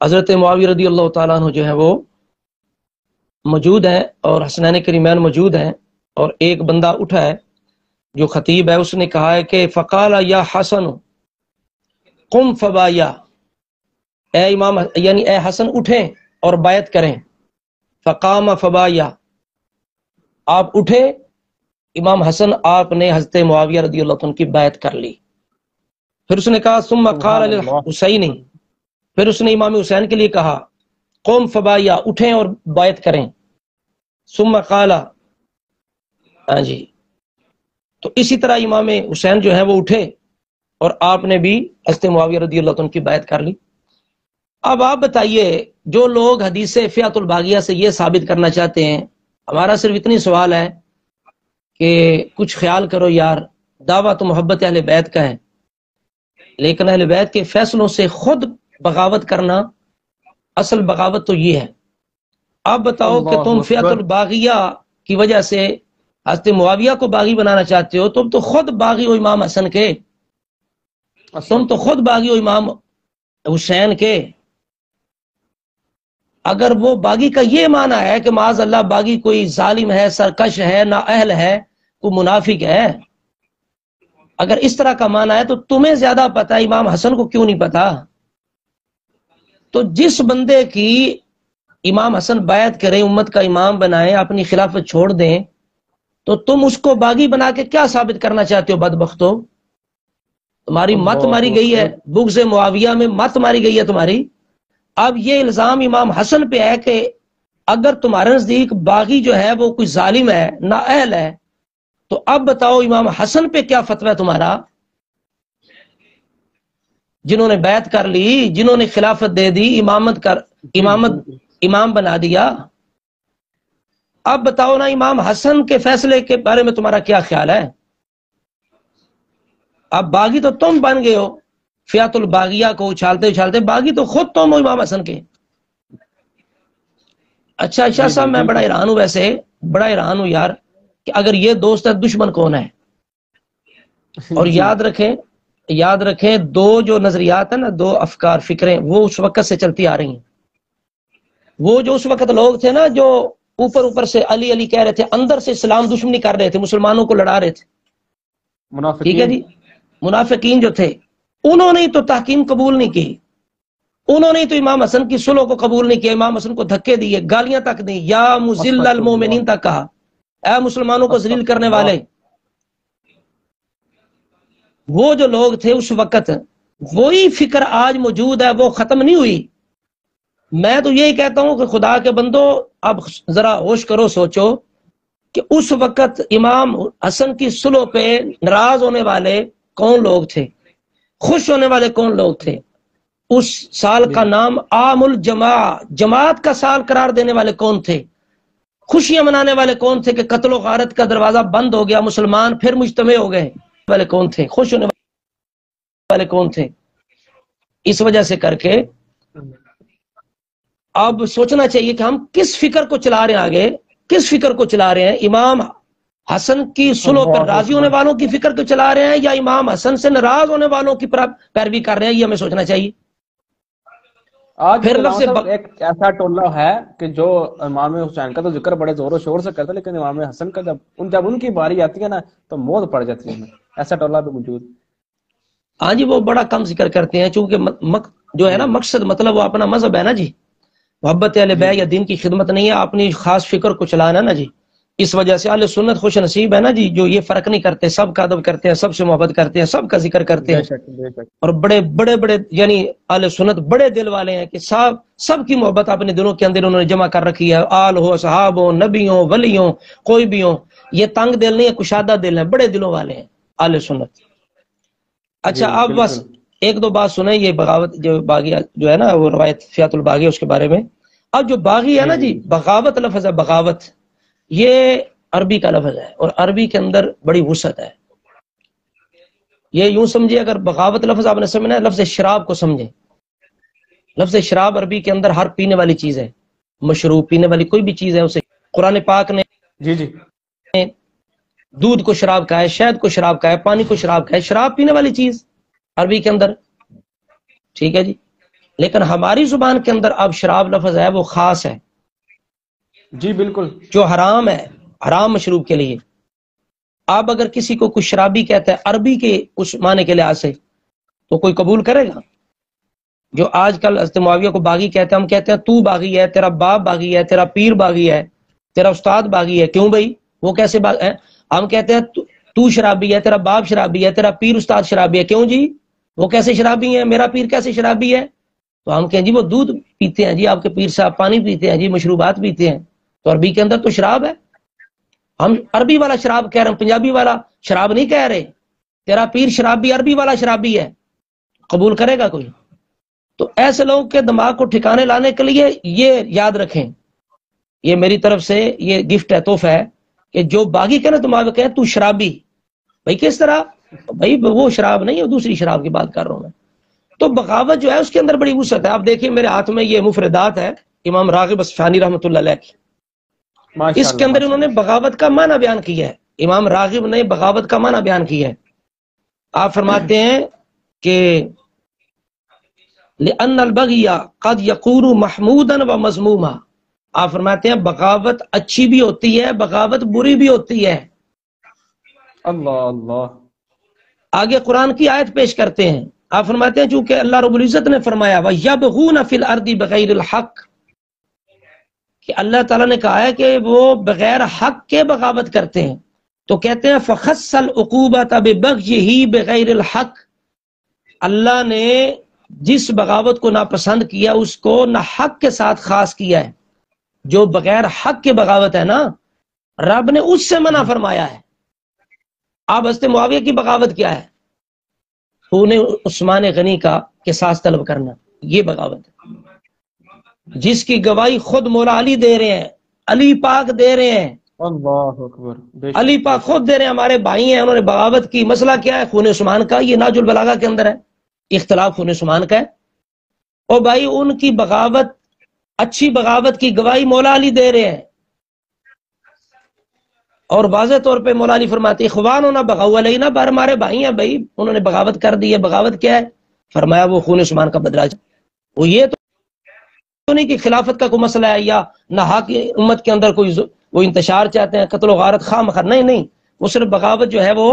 B: حضرت معاویہ رضی اللہ تعالیٰ عنہ جو ہے وہ موجود ہیں اور حسنین کریمین موجود ہیں، اور ایک بندہ اٹھا ہے جو خطیب ہے، اس نے کہا ہے کہ فقال یا حسن قم فبایا، اے امام یعنی اے حسن اٹھیں اور بیعت کریں، فقام فبایا، آپ اٹھے امام حسن آپ نے حضرت معاویہ رضی اللہ عنہ کی بیعت کر لی۔ پھر اس نے کہا ثم قال للحسین، پھر اس نے امام حسین کے لیے کہا قوم فبایا، اٹھیں اور بیعت کریں، ثم قال، ہاں جی، تو اسی طرح امام حسین جو ہے وہ اٹھے اور آپ نے بھی حضرت معاویہ رضی اللہ عنہ کی بیعت کر لی۔ اب آپ بتائیے، جو لوگ حدیث فیعۃ الباغیہ سے یہ ثابت کرنا چاہتے ہیں، ہمارا صرف اتنی سوال ہے کہ کچھ خیال کرو یار، دعویٰ تو محبت اہل بیت کا ہے، لیکن اہل بیت کے فیصلوں سے خود بغاوت کرنا، اصل بغاوت تو یہ ہے۔ آپ بتاؤ کہ تم فیعۃ الباغیہ کی وجہ سے حضرت معاویہ کو باغی بنانا چاہتے ہو، تم تو خود باغی ہو امام حسن کے، تم تو خود باغی ہو امام حسین کے۔ اگر وہ باغی کا یہ معنی ہے کہ معاذ اللہ باغی کوئی ظالم ہے، سرکش ہے، نااہل ہے، کوئی منافق ہے، اگر اس طرح کا معنی ہے تو تمہیں زیادہ پتہ ہے، امام حسن کو کیوں نہیں پتا؟ تو جس بندے کی امام حسن بیعت کریں، امت کا امام بنائیں، اپنی خلافت چھوڑ دیں، تو تم اس کو باغی بنا کے کیا ثابت کرنا چاہتے ہو؟ بدبختو، تمہاری مت ماری گئی ہے، بغض معاویہ میں مت ماری گئی ہے تمہاری۔ اب یہ الزام امام حسن پہ ہے کہ اگر تمہارے نزدیک باغی جو ہے وہ کوئی ظالم ہے، نااہل ہے، تو اب بتاؤ امام حسن پہ کیا فتویٰ ہے تمہارا، جنہوں نے بیعت کر لی، جنہوں نے خلافت دے دی، امام بنا دیا۔ اب بتاؤ نا امام حسن کے فیصلے کے بارے میں تمہارا کیا خیال ہے؟ اب باغی تو تم بن گئے ہو، فیعۃ الباغیہ کو اچھالتے اچھالتے، باغی تو خود تم ہو امام حسن کے۔ اچھا شاہ صاحب، میں بڑا حیران ہوں، ویسے بڑا حیران ہوں یار، کہ اگر یہ دوست ہے، دشمن کون ہے؟ اور یاد رکھیں دو جو نظریات ہیں نا، دو افکار، فکریں، وہ اس وقت سے چلتی آ رہی ہیں۔ وہ جو اس وقت لوگ تھے نا، جو اوپر سے علی علی کہہ رہے تھے، اندر سے اسلام دشمنی کر رہے تھے، مسلمانوں کو لڑا رہے تھے، ٹھیک ہے جی، منافقین جو تھے، انہوں نے تو تحکیم قبول نہیں کی، انہوں نے تو امام حسن کی صلح کو قبول نہیں کیا، امام حسن کو دھکے دیے، گالیاں تک دی، یا مذل المومنین تک کہا، اے مسلمانوں کو ذلیل کرنے والے۔ وہ جو لوگ تھے اس وقت، وہی فکر آج موجود ہے، وہ ختم نہیں ہوئی۔ میں تو یہی کہتا ہوں کہ خدا کے بندو، اب ذرا ہوش کرو، سوچو کہ اس وقت امام حسن کی صلح پہ ناراض ہونے والے کون لوگ تھے، خوش ہونے والے کون لوگ تھے؟ اس سال کا نام عام الجماع، جماعت کا سال قرار دینے والے کون تھے؟ خوشیاں منانے والے کون تھے کہ قتل و غارت کا دروازہ بند ہو گیا، مسلمان پھر مجتمع ہو گئے والے کون تھے؟ خوش ہونے والے کون تھے؟ اس وجہ سے کر کے اب سوچنا چاہیے کہ ہم کس فکر کو چلا رہے ہیں، آگے کس فکر کو چلا رہے ہیں؟ امام حسن کی صلح پر راضی ہونے والوں کی فکر کو چلا رہے ہیں، یا امام حسن سے ناراض ہونے والوں کی پیروی کر رہے ہیں؟ یہ ہمیں سوچنا چاہیے۔
A: آج ایک ایسا ٹولہ ہے کہ جو امام حسین کا تو ذکر بڑے زور و شور سے کرتا ہے، لیکن امام حسن کا جب ان کی باری آتی ہے نا تو موت پڑ جاتی ہے۔ ایسا ٹولہ بھی موجود،
B: ہاں جی، وہ بڑا کم ذکر کرتے ہیں، چونکہ جو ہے نا مقصد، مطلب وہ اپنا مذہب ہے نا جی، محبت اہل بیت یا دین کی خدمت نہیں ہے، اپنی خاص فکر کو چلانا نا جی۔ اس وجہ سے اہل سنت خوش نصیب ہے نا جی، جو یہ فرق نہیں کرتے، سب کا ادب کرتے ہیں، سب سے محبت کرتے ہیں، سب کا ذکر کرتے ہیں، اور بڑے بڑے بڑے یعنی اہل سنت بڑے دل والے ہیں کہ سب کی محبت اپنے دلوں کے اندر انہوں نے جمع کر رکھی ہے، آل ہو، صحاب ہو، نبی ہو، ولی ہو، کوئی بھی ہو، یہ تنگ دل نہیں ہے، کشادہ دل ہے، بڑے دلوں والے ہیں اہل سنت۔ اچھا، اب بس ایک دو بات سنیں، یہ بغاوت جو باغی جو ہے نا، وہ روایت فیعۃ الباغی اس کے بارے میں۔ اب جو باغی ہے نا جی، بغاوت لفظ ہے، بغاوت یہ عربی کا لفظ ہے، اور عربی کے اندر بڑی وسعت ہے۔ یہ یوں سمجھے، اگر بغاوت لفظ آپ نے سمجھنا ہے، لفظ شراب کو سمجھیں۔ لفظ شراب عربی کے اندر ہر پینے والی چیز ہے، مشروب پینے والی کوئی بھی چیز ہے، اسے قرآن پاک نے دودھ کو شراب کہا ہے، شہد کو شراب کہا ہے، پانی کو شراب کہا ہے، شراب پینے والی چیز عربی کے اندر، ٹھیک ہے جی۔ لیکن ہماری زبان کے اندر اب شراب لفظ ہے وہ خاص ہے
A: جی بالکل،
B: جو حرام ہے، حرام مشروب کے لیے. اب اگر کسی کو کچھ شرابی کہتا ہے عربی کے اس معنی کے لحاظ سے تو کوئی قبول کرے گا؟ جو آج کل حضرت معاویہ کو باغی کہتے ہیں، ہم کہتے ہیں تو باغی ہے، تیرا باپ باغی ہے، تیرا پیر باغی ہے، تیرا استاد باغی ہے. کیوں بھائی؟ وہ کیسے ہے؟ ہم کہتے ہیں تو شرابی ہے، تیرا باپ شرابی ہے، تیرا پیر استاد شرابی ہے. کیوں جی؟ وہ کیسے شرابی ہیں؟ میرا پیر کیسے شرابی ہے؟ تو ہم کہیں جی وہ دودھ پیتے ہیں جی، آپ کے پیر صاحب پانی پیتے ہیں جی، مشروبات پیتے ہیں. تو عربی کے اندر تو شراب ہے. ہم عربی والا شراب کہہ رہے ہیں، پنجابی والا شراب نہیں کہہ رہے. تیرا پیر شرابی، عربی والا شرابی ہے، قبول کرے گا کوئی؟ تو ایسے لوگوں کے دماغ کو ٹھکانے لانے کے لیے یہ یاد رکھیں، یہ میری طرف سے یہ گفٹ ہے، تحفہ ہے، کہ جو باغی کہنا دماغ کہیں تو شرابی. بھائی کس طرح؟ بھائی وہ شراب نہیں ہے، دوسری شراب کی بات کر رہا ہوں میں. تو بغاوت جو ہے اس کے اندر بڑی وسعت ہے. آپ دیکھیں میرے ہاتھ میں یہ مفردات ہے امام راغب اصفہانی رحمۃ اللہ علیہ کی. اس کے اندر انہوں نے بغاوت کا معنی بیان کیا ہے. امام راغب نے بغاوت کا معنی بیان کیا ہے. آپ فرماتے ہیں کہ لأن البغی قد یکون محمودا و مذموما. آپ فرماتے ہیں بغاوت اچھی بھی ہوتی ہے، بغاوت بری بھی ہوتی ہے.
A: اللہ اللہ.
B: آگے قرآن کی آیت پیش کرتے ہیں. آپ فرماتے ہیں چونکہ اللہ رب العزت نے فرمایا وَيَبْغُونَ فِي الْأَرْضِ بِغَيْرِ الْحَقِّ، کہ اللہ تعالیٰ نے کہا ہے کہ وہ بغیر حق کے بغاوت کرتے ہیں. تو کہتے ہیں فَخَصَّ الْعُقُوبَةَ بِبَغْيِهِ بِغَيْرِ الْحَقِّ، اللہ نے جس بغاوت کو ناپسند کیا اس کو نہ حق کے ساتھ خاص کیا ہے. جو بغیر حق کے بغاوت ہے نا، رب نے اس سے منع فرمایا ہے. اب حضرت معاویہ کی بغاوت کیا ہے؟ خون عثمان غنی کا قصاص طلب کرنا، یہ بغاوت ہے، جس کی گواہی خود مولا علی دے رہے ہیں، علی پاک دے رہے ہیں.
A: اللہ اکبر.
B: علی پاک خود دے رہے ہیں، ہمارے بھائی ہیں، انہوں نے بغاوت کی. مسئلہ کیا ہے؟ خون عثمان کا. یہ ناج البلاغہ کے اندر ہے، اختلاف خون عثمان کا ہے. اور بھائی ان کی بغاوت، اچھی بغاوت کی گواہی مولا علی دے رہے ہیں. اور واضح طور پہ مولا علی فرماتے اخواننا بغوا علینا، بار ہمارے بھائی ہیں بھائی، انہوں نے بغاوت کر دی ہے. بغاوت کیا ہے؟ فرمایا وہ خون عثمان کا بدلہ. وہ یہ تو نہیں کہ خلافت کا کوئی مسئلہ ہے یا نہ حق امت کے اندر کوئی وہ انتشار چاہتے ہیں، قتل و غارت خواہ مخواہ. نہیں، وہ صرف بغاوت جو ہے وہ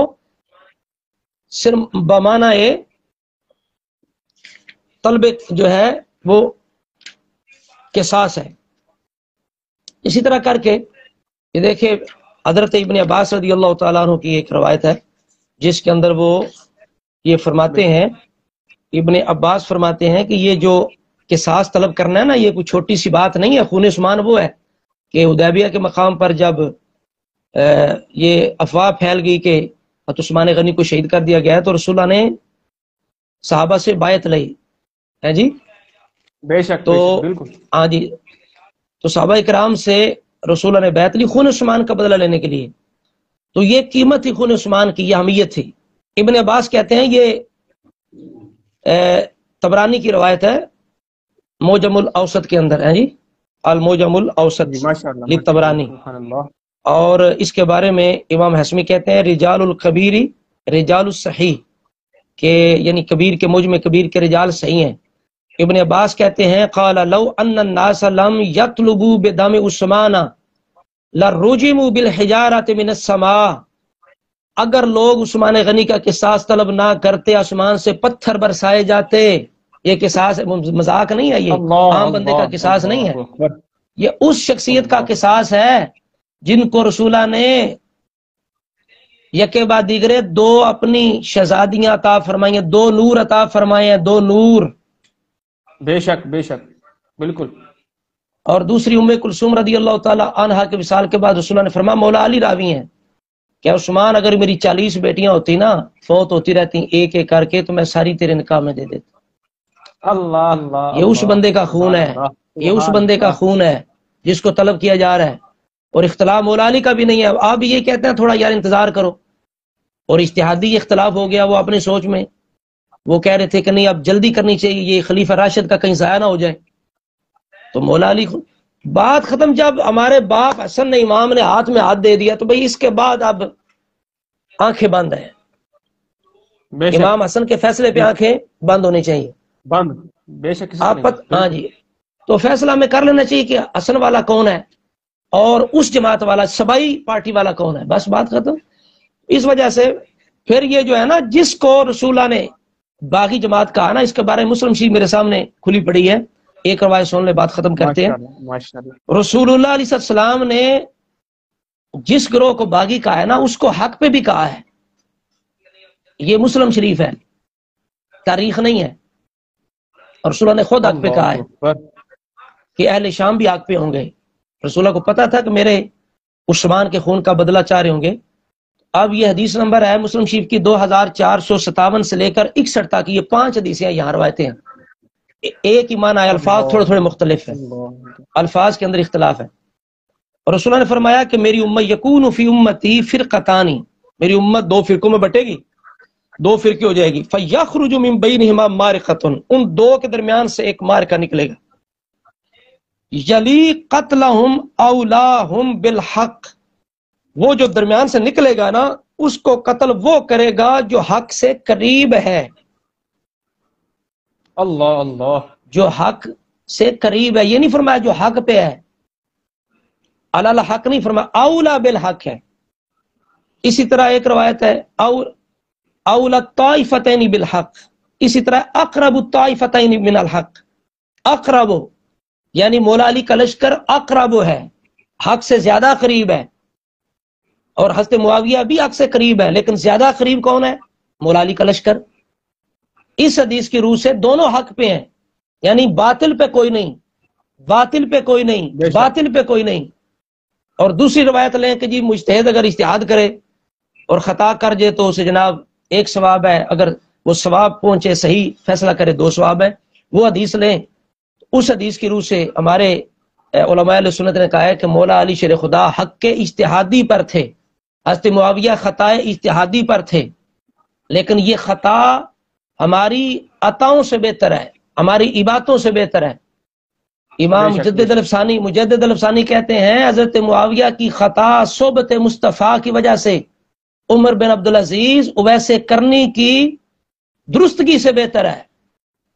B: صرف بمعنی طلب جو ہے وہ قصاص ہے. اسی طرح کر کے یہ دیکھیں حضرت ابن عباس رضی اللہ تعالیٰ عنہ کی ایک روایت ہے جس کے اندر وہ یہ فرماتے ہیں، ابن عباس فرماتے ہیں کہ یہ جو قصاص طلب کرنا ہے نا، یہ کوئی چھوٹی سی بات نہیں ہے. خون عثمان وہ ہے کہ حدیبیہ کے مقام پر جب یہ افواہ پھیل گئی کہ عثمان غنی کو شہید کر دیا گیا ہے تو رسول اللہ نے صحابہ سے بیعت لی ہے جی.
A: بے شک
B: تو
A: بالکل.
B: ہاں جی، تو صحابہ کرام سے رسول اللہ نے بیعت لی خون عثمان کا بدلہ لینے کے لیے. تو یہ قیمت تھی خون عثمان کی، یہ اہمیت تھی. ابن عباس کہتے ہیں، یہ طبرانی کی روایت ہے موجم الاوسط کے اندر ہے جی، الموجم الاوسط للطبرانی. اور اس کے بارے میں امام حسمی کہتے ہیں رجال الکبیر رجال الصحیح، کہ یعنی کبیر کے موجم کبیر کے رجال صحیح ہیں. ابن عباس کہتے ہیں قال لو ان الناس لم يطلبوا بدم عثمان لرجموا بالحجارة من السماء، اگر لوگ عثمان غنی کا قصاص طلب نہ کرتے آسمان سے پتھر برسائے جاتے. یہ قصاص مذاق نہیں ہے، یہ عام بندے کا قصاص نہیں ہے، یہ اس شخصیت کا قصاص ہے جن کو رسولہ نے یکے بعد دیگرے دو اپنی شہزادیاں عطا فرمائی ہیں، دو نور عطا فرمائے ہیں، دو نور.
A: بے شک بے شک بالکل.
B: اور دوسری ام کلثوم رضی اللہ تعالی عنہا کے وصال کے بعد رسول اللہ نے فرمایا، مولا علی راوی ہیں کہ عثمان اگر میری 40 بیٹیاں ہوتی نا، فوت ہوتی رہتی ایک ایک کر کے، تو میں ساری تیرے نکاح میں دے دیتا.
A: اللہ اللہ.
B: یہ اس بندے کا خون ہے، یہ اس بندے کا خون ہے جس کو طلب کیا جا رہا ہے. اور اختلاف مولا علی کا بھی نہیں ہے. آپ یہ کہتے ہیں تھوڑا یار انتظار کرو، اور اجتہادی اختلاف ہو گیا وہ اپنی سوچ میں، وہ کہہ رہے تھے کہ نہیں اب جلدی کرنی چاہیے، یہ خلیفہ راشد کا کہیں ضائع نہ ہو جائے. تو مولا علی بات ختم. جب ہمارے باپ حسن نے امام نے ہاتھ میں ہاتھ دے دیا تو بھئی اس کے بعد اب آنکھیں بند ہیں. امام حسن کے فیصلے پہ آنکھیں بند ہونی چاہیے.
A: بند بے شک
B: آپ ہاں جی، تو فیصلہ ہمیں کر لینا چاہیے کہ حسن والا کون ہے اور اس جماعت والا سبائی پارٹی والا کون ہے، بس بات ختم۔ اس وجہ سے پھر یہ جو ہے نا، جس کو رسول اللہ نے باغی جماعت کہا نا، اس کے بارے میں مسلم شریف میرے سامنے کھلی پڑی ہے، ایک روایت سن لے، بات ختم کرتے ہیں۔
A: ماشاءاللہ
B: رسول اللہ علیہ السلام نے جس گروہ کو باغی کہا ہے نا، اس کو حق پہ بھی کہا ہے، یہ مسلم شریف ہے، تاریخ نہیں ہے، اور رسول اللہ نے خود حق پہ کہا ہے کہ اہل شام بھی حق پہ ہوں گے۔ رسول اللہ کو پتا تھا کہ میرے عثمان کے خون کا بدلہ چاہ رہے ہوں گے۔ اب یہ حدیث نمبر ہے مسلم شریف کی 2457 سے لے کر 61 تک، یہ 5 حدیثیں یہاں روایتیں ہیں، ایک ایمان آئے، الفاظ تھوڑے تھوڑے مختلف ہیں، الفاظ کے اندر اختلاف ہے۔ اور رسول اللہ نے فرمایا کہ میری امت یکون فی امتی فرقتانی، میری امت 2 فرقوں میں بٹے گی، 2 فرقے ہو جائے گی، فیخرج من بینہما مارقۃ، ان 2 کے درمیان سے ایک مارکہ نکلے گا، یلی قتلہم اولاہم بالحق، وہ جو درمیان سے نکلے گا نا، اس کو قتل وہ کرے گا جو حق سے قریب ہے،
A: اللہ اللہ،
B: جو حق سے قریب ہے، یہ نہیں فرمایا جو حق پہ ہے، علی حق نہیں فرمایا، اولا بالحق ہے۔ اسی طرح ایک روایت ہے اولا الطائفتین بالحق، اسی طرح اقرب الطائفتین من الحق، اقرب یعنی مولا علی کا لشکر اقرب ہے، حق سے زیادہ قریب ہے، اور حضرت معاویہ بھی حق سے قریب ہے، لیکن زیادہ قریب کون ہے؟ مولا علی کا لشکر۔ اس حدیث کی روح سے دونوں حق پہ ہیں، یعنی باطل پہ کوئی نہیں، باطل پہ کوئی نہیں، باطل پہ کوئی نہیں۔ اور دوسری روایت لیں کہ جی مجتہد اگر اجتہاد کرے اور خطا کر جائے تو اسے جناب 1 ثواب ہے، اگر وہ ثواب پہنچے صحیح فیصلہ کرے 2 ثواب ہے، وہ حدیث لیں۔ اس حدیث کی روح سے ہمارے علماء اہل سنت نے کہا ہے کہ مولا علی شیر خدا حق کے اجتہادی پر تھے، حضرت معاویہ خطا اجتہادی پر تھے، لیکن یہ خطا ہماری عطاؤں سے بہتر ہے، ہماری عبادتوں سے بہتر ہے۔ امام مجدد الفسانی کہتے ہیں حضرت معاویہ کی خطا صحبت مصطفیٰ کی وجہ سے عمر بن عبدالعزیز اویسے کرنی کی درستگی سے بہتر ہے،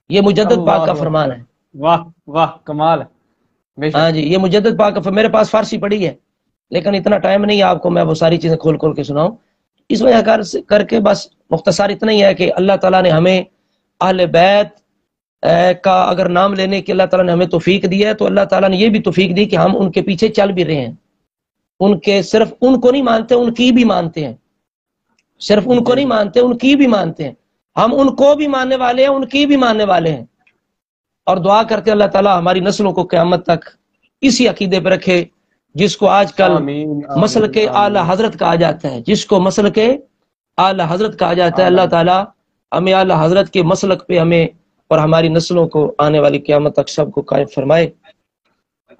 B: یہ مجدد پاک کا فرمان ہے۔
A: واہ واہ، کمال ہے۔
B: ہاں جی، یہ مجدد پاک کا میرے پاس فارسی پڑھی ہے، لیکن اتنا ٹائم نہیں ہے آپ کو میں وہ ساری چیزیں کھول کھول کے سناؤں، اس وجہ کر کے بس مختصر اتنا ہی ہے کہ اللہ تعالیٰ نے ہمیں اہل بیت کا اگر نام لینے کی اللہ تعالیٰ نے ہمیں توفیق دی ہے، تو اللہ تعالیٰ نے یہ بھی توفیق دی کہ ہم ان کے پیچھے چل بھی رہے ہیں، ان کے صرف ان کو نہیں مانتے، ان کی بھی مانتے ہیں، صرف ان کو نہیں مانتے، ان کی بھی مانتے ہیں، ہم ان کو بھی ماننے والے ہیں، ان کی بھی ماننے والے ہیں، اور دعا کرتے ہیں اللہ تعالیٰ ہماری نسلوں کو قیامت تک اسی عقیدے پہ رکھے جس کو آج کل مسلک اعلی حضرت کہا جاتا ہے، جس کو مسلک اعلی حضرت کہا جاتا ہے۔ اللہ تعالیٰ ہمیں اعلی حضرت کے مسلک پہ ہمیں اور ہماری نسلوں کو آنے والی قیامت تک سب کو قائم فرمائے،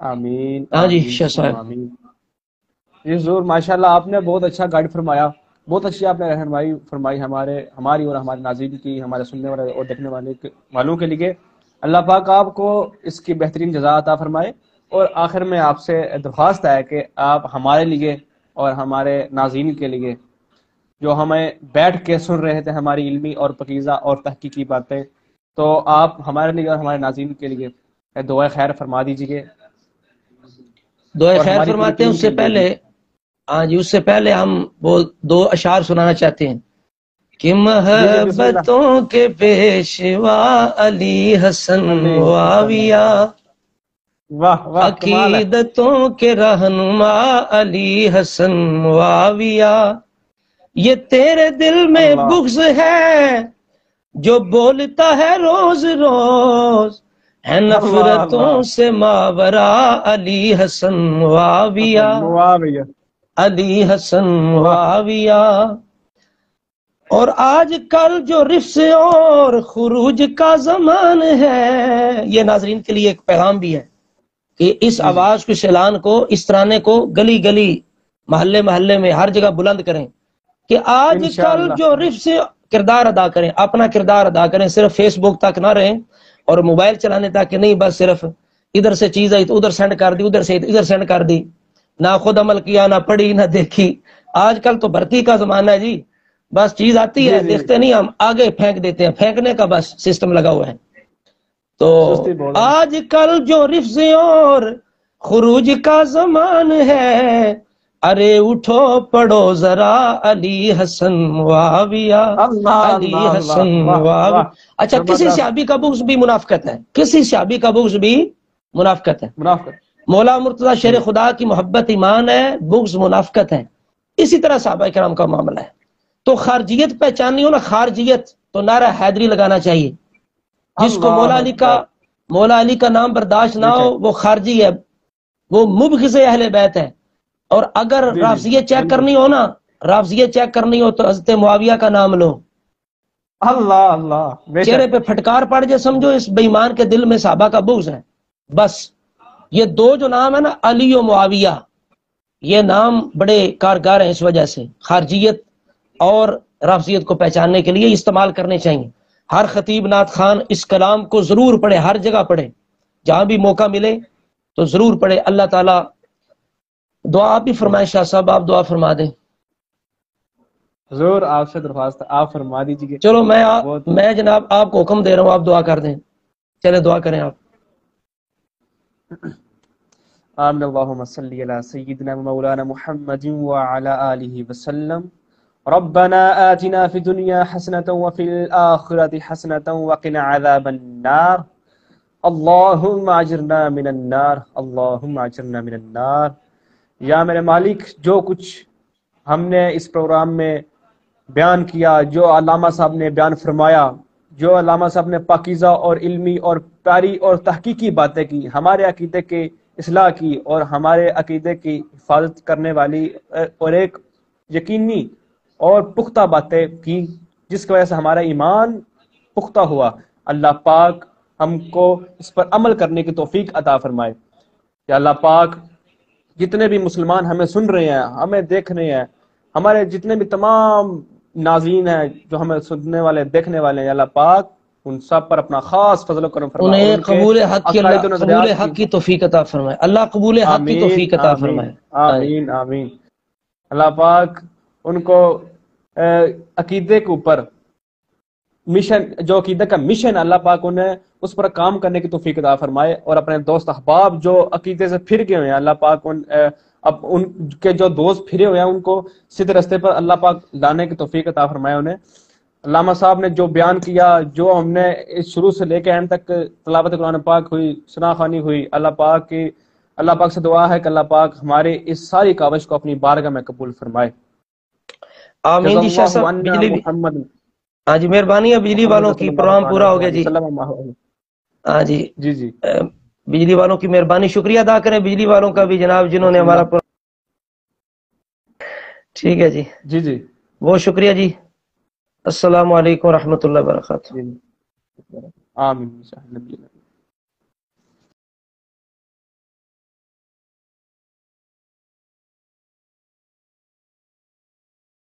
A: آمین۔
B: ہاں جی شاہ صاحب
A: جی ضرور، ماشاءاللہ آپ نے بہت اچھا گائیڈ فرمایا، بہت اچھی آپ نے رہنمائی فرمائی ہماری اور ہمارے ناظرین کی، ہمارے سننے والے اور دیکھنے والوں کے لیے۔ اللہ پاک آپ کو اس کی بہترین جزا عطا فرمائے۔ اور آخر میں آپ سے درخواست ہے کہ آپ ہمارے لیے اور ہمارے ناظرین کے لیے جو ہمیں بیٹھ کے سن رہے تھے ہماری علمی اور پاکیزہ اور تحقیقی باتیں، تو آپ ہمارے لیے اور ہمارے ناظرین کے لیے دعائے خیر فرما دیجیے۔
B: دعائے خیر فرماتے ہیں، اس سے پہلے ہاں جی، اس سے پہلے ہم وہ 2 اشعار سنانا چاہتے ہیں کہ محبتوں کے پیشوا علی حسن معاویہ، عقیدتوں کے رہنما علی حسن معاویہ، یہ تیرے دل میں بغض ہے جو بولتا ہے روز روز، ہے نفرتوں سے ماورا علی حسن معاویہ، علی حسن معاویہ۔ اور آج کل جو رفس اور خروج کا زمان ہے، یہ ناظرین کے لیے ایک پیغام بھی ہے کہ اس آواز کو، اس اعلان کو، اس ترانے کو گلی گلی محلے محلے میں ہر جگہ بلند کریں کہ آج کل جو رفس کردار ادا کریں، اپنا کردار ادا کریں، صرف فیس بک تک نہ رہیں اور موبائل چلانے تک نہیں، بس صرف ادھر سے چیز آئی تو ادھر سینڈ کر دی، ادھر سے ادھر سینڈ کر دی، نہ خود عمل کیا، نہ پڑھی، نہ دیکھی۔ آج کل تو بھرتی کا زمانہ ہے جی، بس چیز آتی ہے دیکھتے نہیں، ہم آگے پھینک دیتے ہیں، پھینکنے کا بس سسٹم لگا ہوا ہے۔ تو آج کل جو رفض اور خروج کا زمان ہے، ارے اٹھو پڑھو ذرا علی حسن معاویہ، علی حسن معاویہ۔ اچھا، کسی صحابی کا بغض بھی منافقت ہے، کسی صحابی کا بغض بھی منافقت ہے۔ مولا مرتضی شیر خدا کی محبت ایمان ہے، بغض منافقت ہے۔ اسی طرح صحابہ کرام کا معاملہ ہے۔ تو خارجیت پہچاننی ہو نا، خارجیت، تو نعرہ حیدری لگانا چاہیے۔ جس کو مولا علی کا نام برداشت نہ ہو وہ خارجی ہے، وہ مبغض اہل بیت ہے۔ اور اگر رافضیت چیک کرنی ہو نا، رافضیت چیک کرنی ہو تو حضرت معاویہ کا نام لو۔
A: اللہ اللہ،
B: چہرے پہ پھٹکار پڑ جائے سمجھو اس بے ایمان کے دل میں صحابہ کا بغض ہے۔ بس یہ دو جو نام ہے نا، علی و معاویہ، یہ نام بڑے کارگر ہیں اس وجہ سے۔ خارجیت اور رافضیت کو پہچاننے کے لیے استعمال کرنے چاہیے۔ ہر خطیب نعت خان اس کلام کو ضرور پڑھے، ہر جگہ پڑھے، جہاں بھی موقع ملے تو ضرور پڑھے۔ اللہ تعالیٰ دعا آپ بھی فرمائیں، شاہ صاحب آپ دعا فرما دیں۔
A: حضور آپ سے درخواست، آپ فرما دیجیے۔
B: چلو میں جناب آپ کو حکم دے رہا ہوں، آپ دعا کر دیں، چلے دعا کریں آپ۔
A: آمین اللہم صلی علی سیدنا مولانا محمد وعلی آلہ وسلم۔ ربنا آتنا فی الدنیا حسنة وفی الآخرة حسنة وقنا عذاب النار، اللہم اجرنا من النار، اللہم اجرنا من النار۔ یا میرے مالک، جو کچھ ہم نے اس پروگرام میں بیان کیا، جو علامہ صاحب نے بیان فرمایا، جو علامہ صاحب نے پاکیزہ اور علمی اور پیاری اور تحقیقی باتیں کی، ہمارے عقیدے کے اصلاح کی اور ہمارے عقیدے کی حفاظت کرنے والی اور ایک یقینی اور پختہ باتیں کی، جس کی وجہ سے ہمارا ایمان پختہ ہوا۔ اللہ پاک ہم کو اس پر عمل کرنے کی توفیق عطا فرمائے۔ کہ اللہ پاک جتنے بھی مسلمان ہمیں سن رہے ہیں، ہمیں دیکھ رہے ہیں، ہمارے جتنے بھی تمام ناظرین ہیں جو ہمیں سننے والے دیکھنے والے ہیں، اللہ پاک ان سب پر اپنا خاص فضل و کرم فرمائے،
B: انہیں قبول حق کی توفیق عطا فرمائے۔ اللہ قبول حق کی توفیق عطا فرمائے۔
A: آمین آمین۔ اللہ پاک ان کو عقیدے کے اوپر مشن، جو عقیدے کا مشن، اللہ پاک انہیں اس پر کام کرنے کی توفیق عطا فرمائے، اور اپنے دوست احباب جو عقیدے سے پھر گئے ہوئے ہیں، اللہ پاک ان کے جو دوست پھرے ہوئے ہیں ان کو سیدھے راستے پر اللہ پاک لانے کی توفیق عطا فرمائے انہیں۔ علامہ صاحب نے جو بیان کیا، جو ہم نے شروع سے لے کے اینڈ تک تلاوت قرآن پاک ہوئی، ثنا خوانی ہوئی، اللہ پاک سے دعا ہے کہ اللہ پاک ہمارے اس ساری کاوش کو اپنی بارگاہ میں قبول فرمائے۔
B: آمین جی۔ شاہ صاحب ہاں جی، مہربانی ہے بجلی والوں کی، پروگرام پورا ہو گیا جی۔ ہاں جی
A: جی جی،
B: بجلی والوں کی مہربانی، شکریہ ادا کریں بجلی والوں کا بھی جناب، جنہوں نے ہمارا ٹھیک ہے جی
A: جی جی،
B: بہت شکریہ جی۔ السلام علیکم ورحمۃ اللہ وبرکاتہ۔
A: آمین۔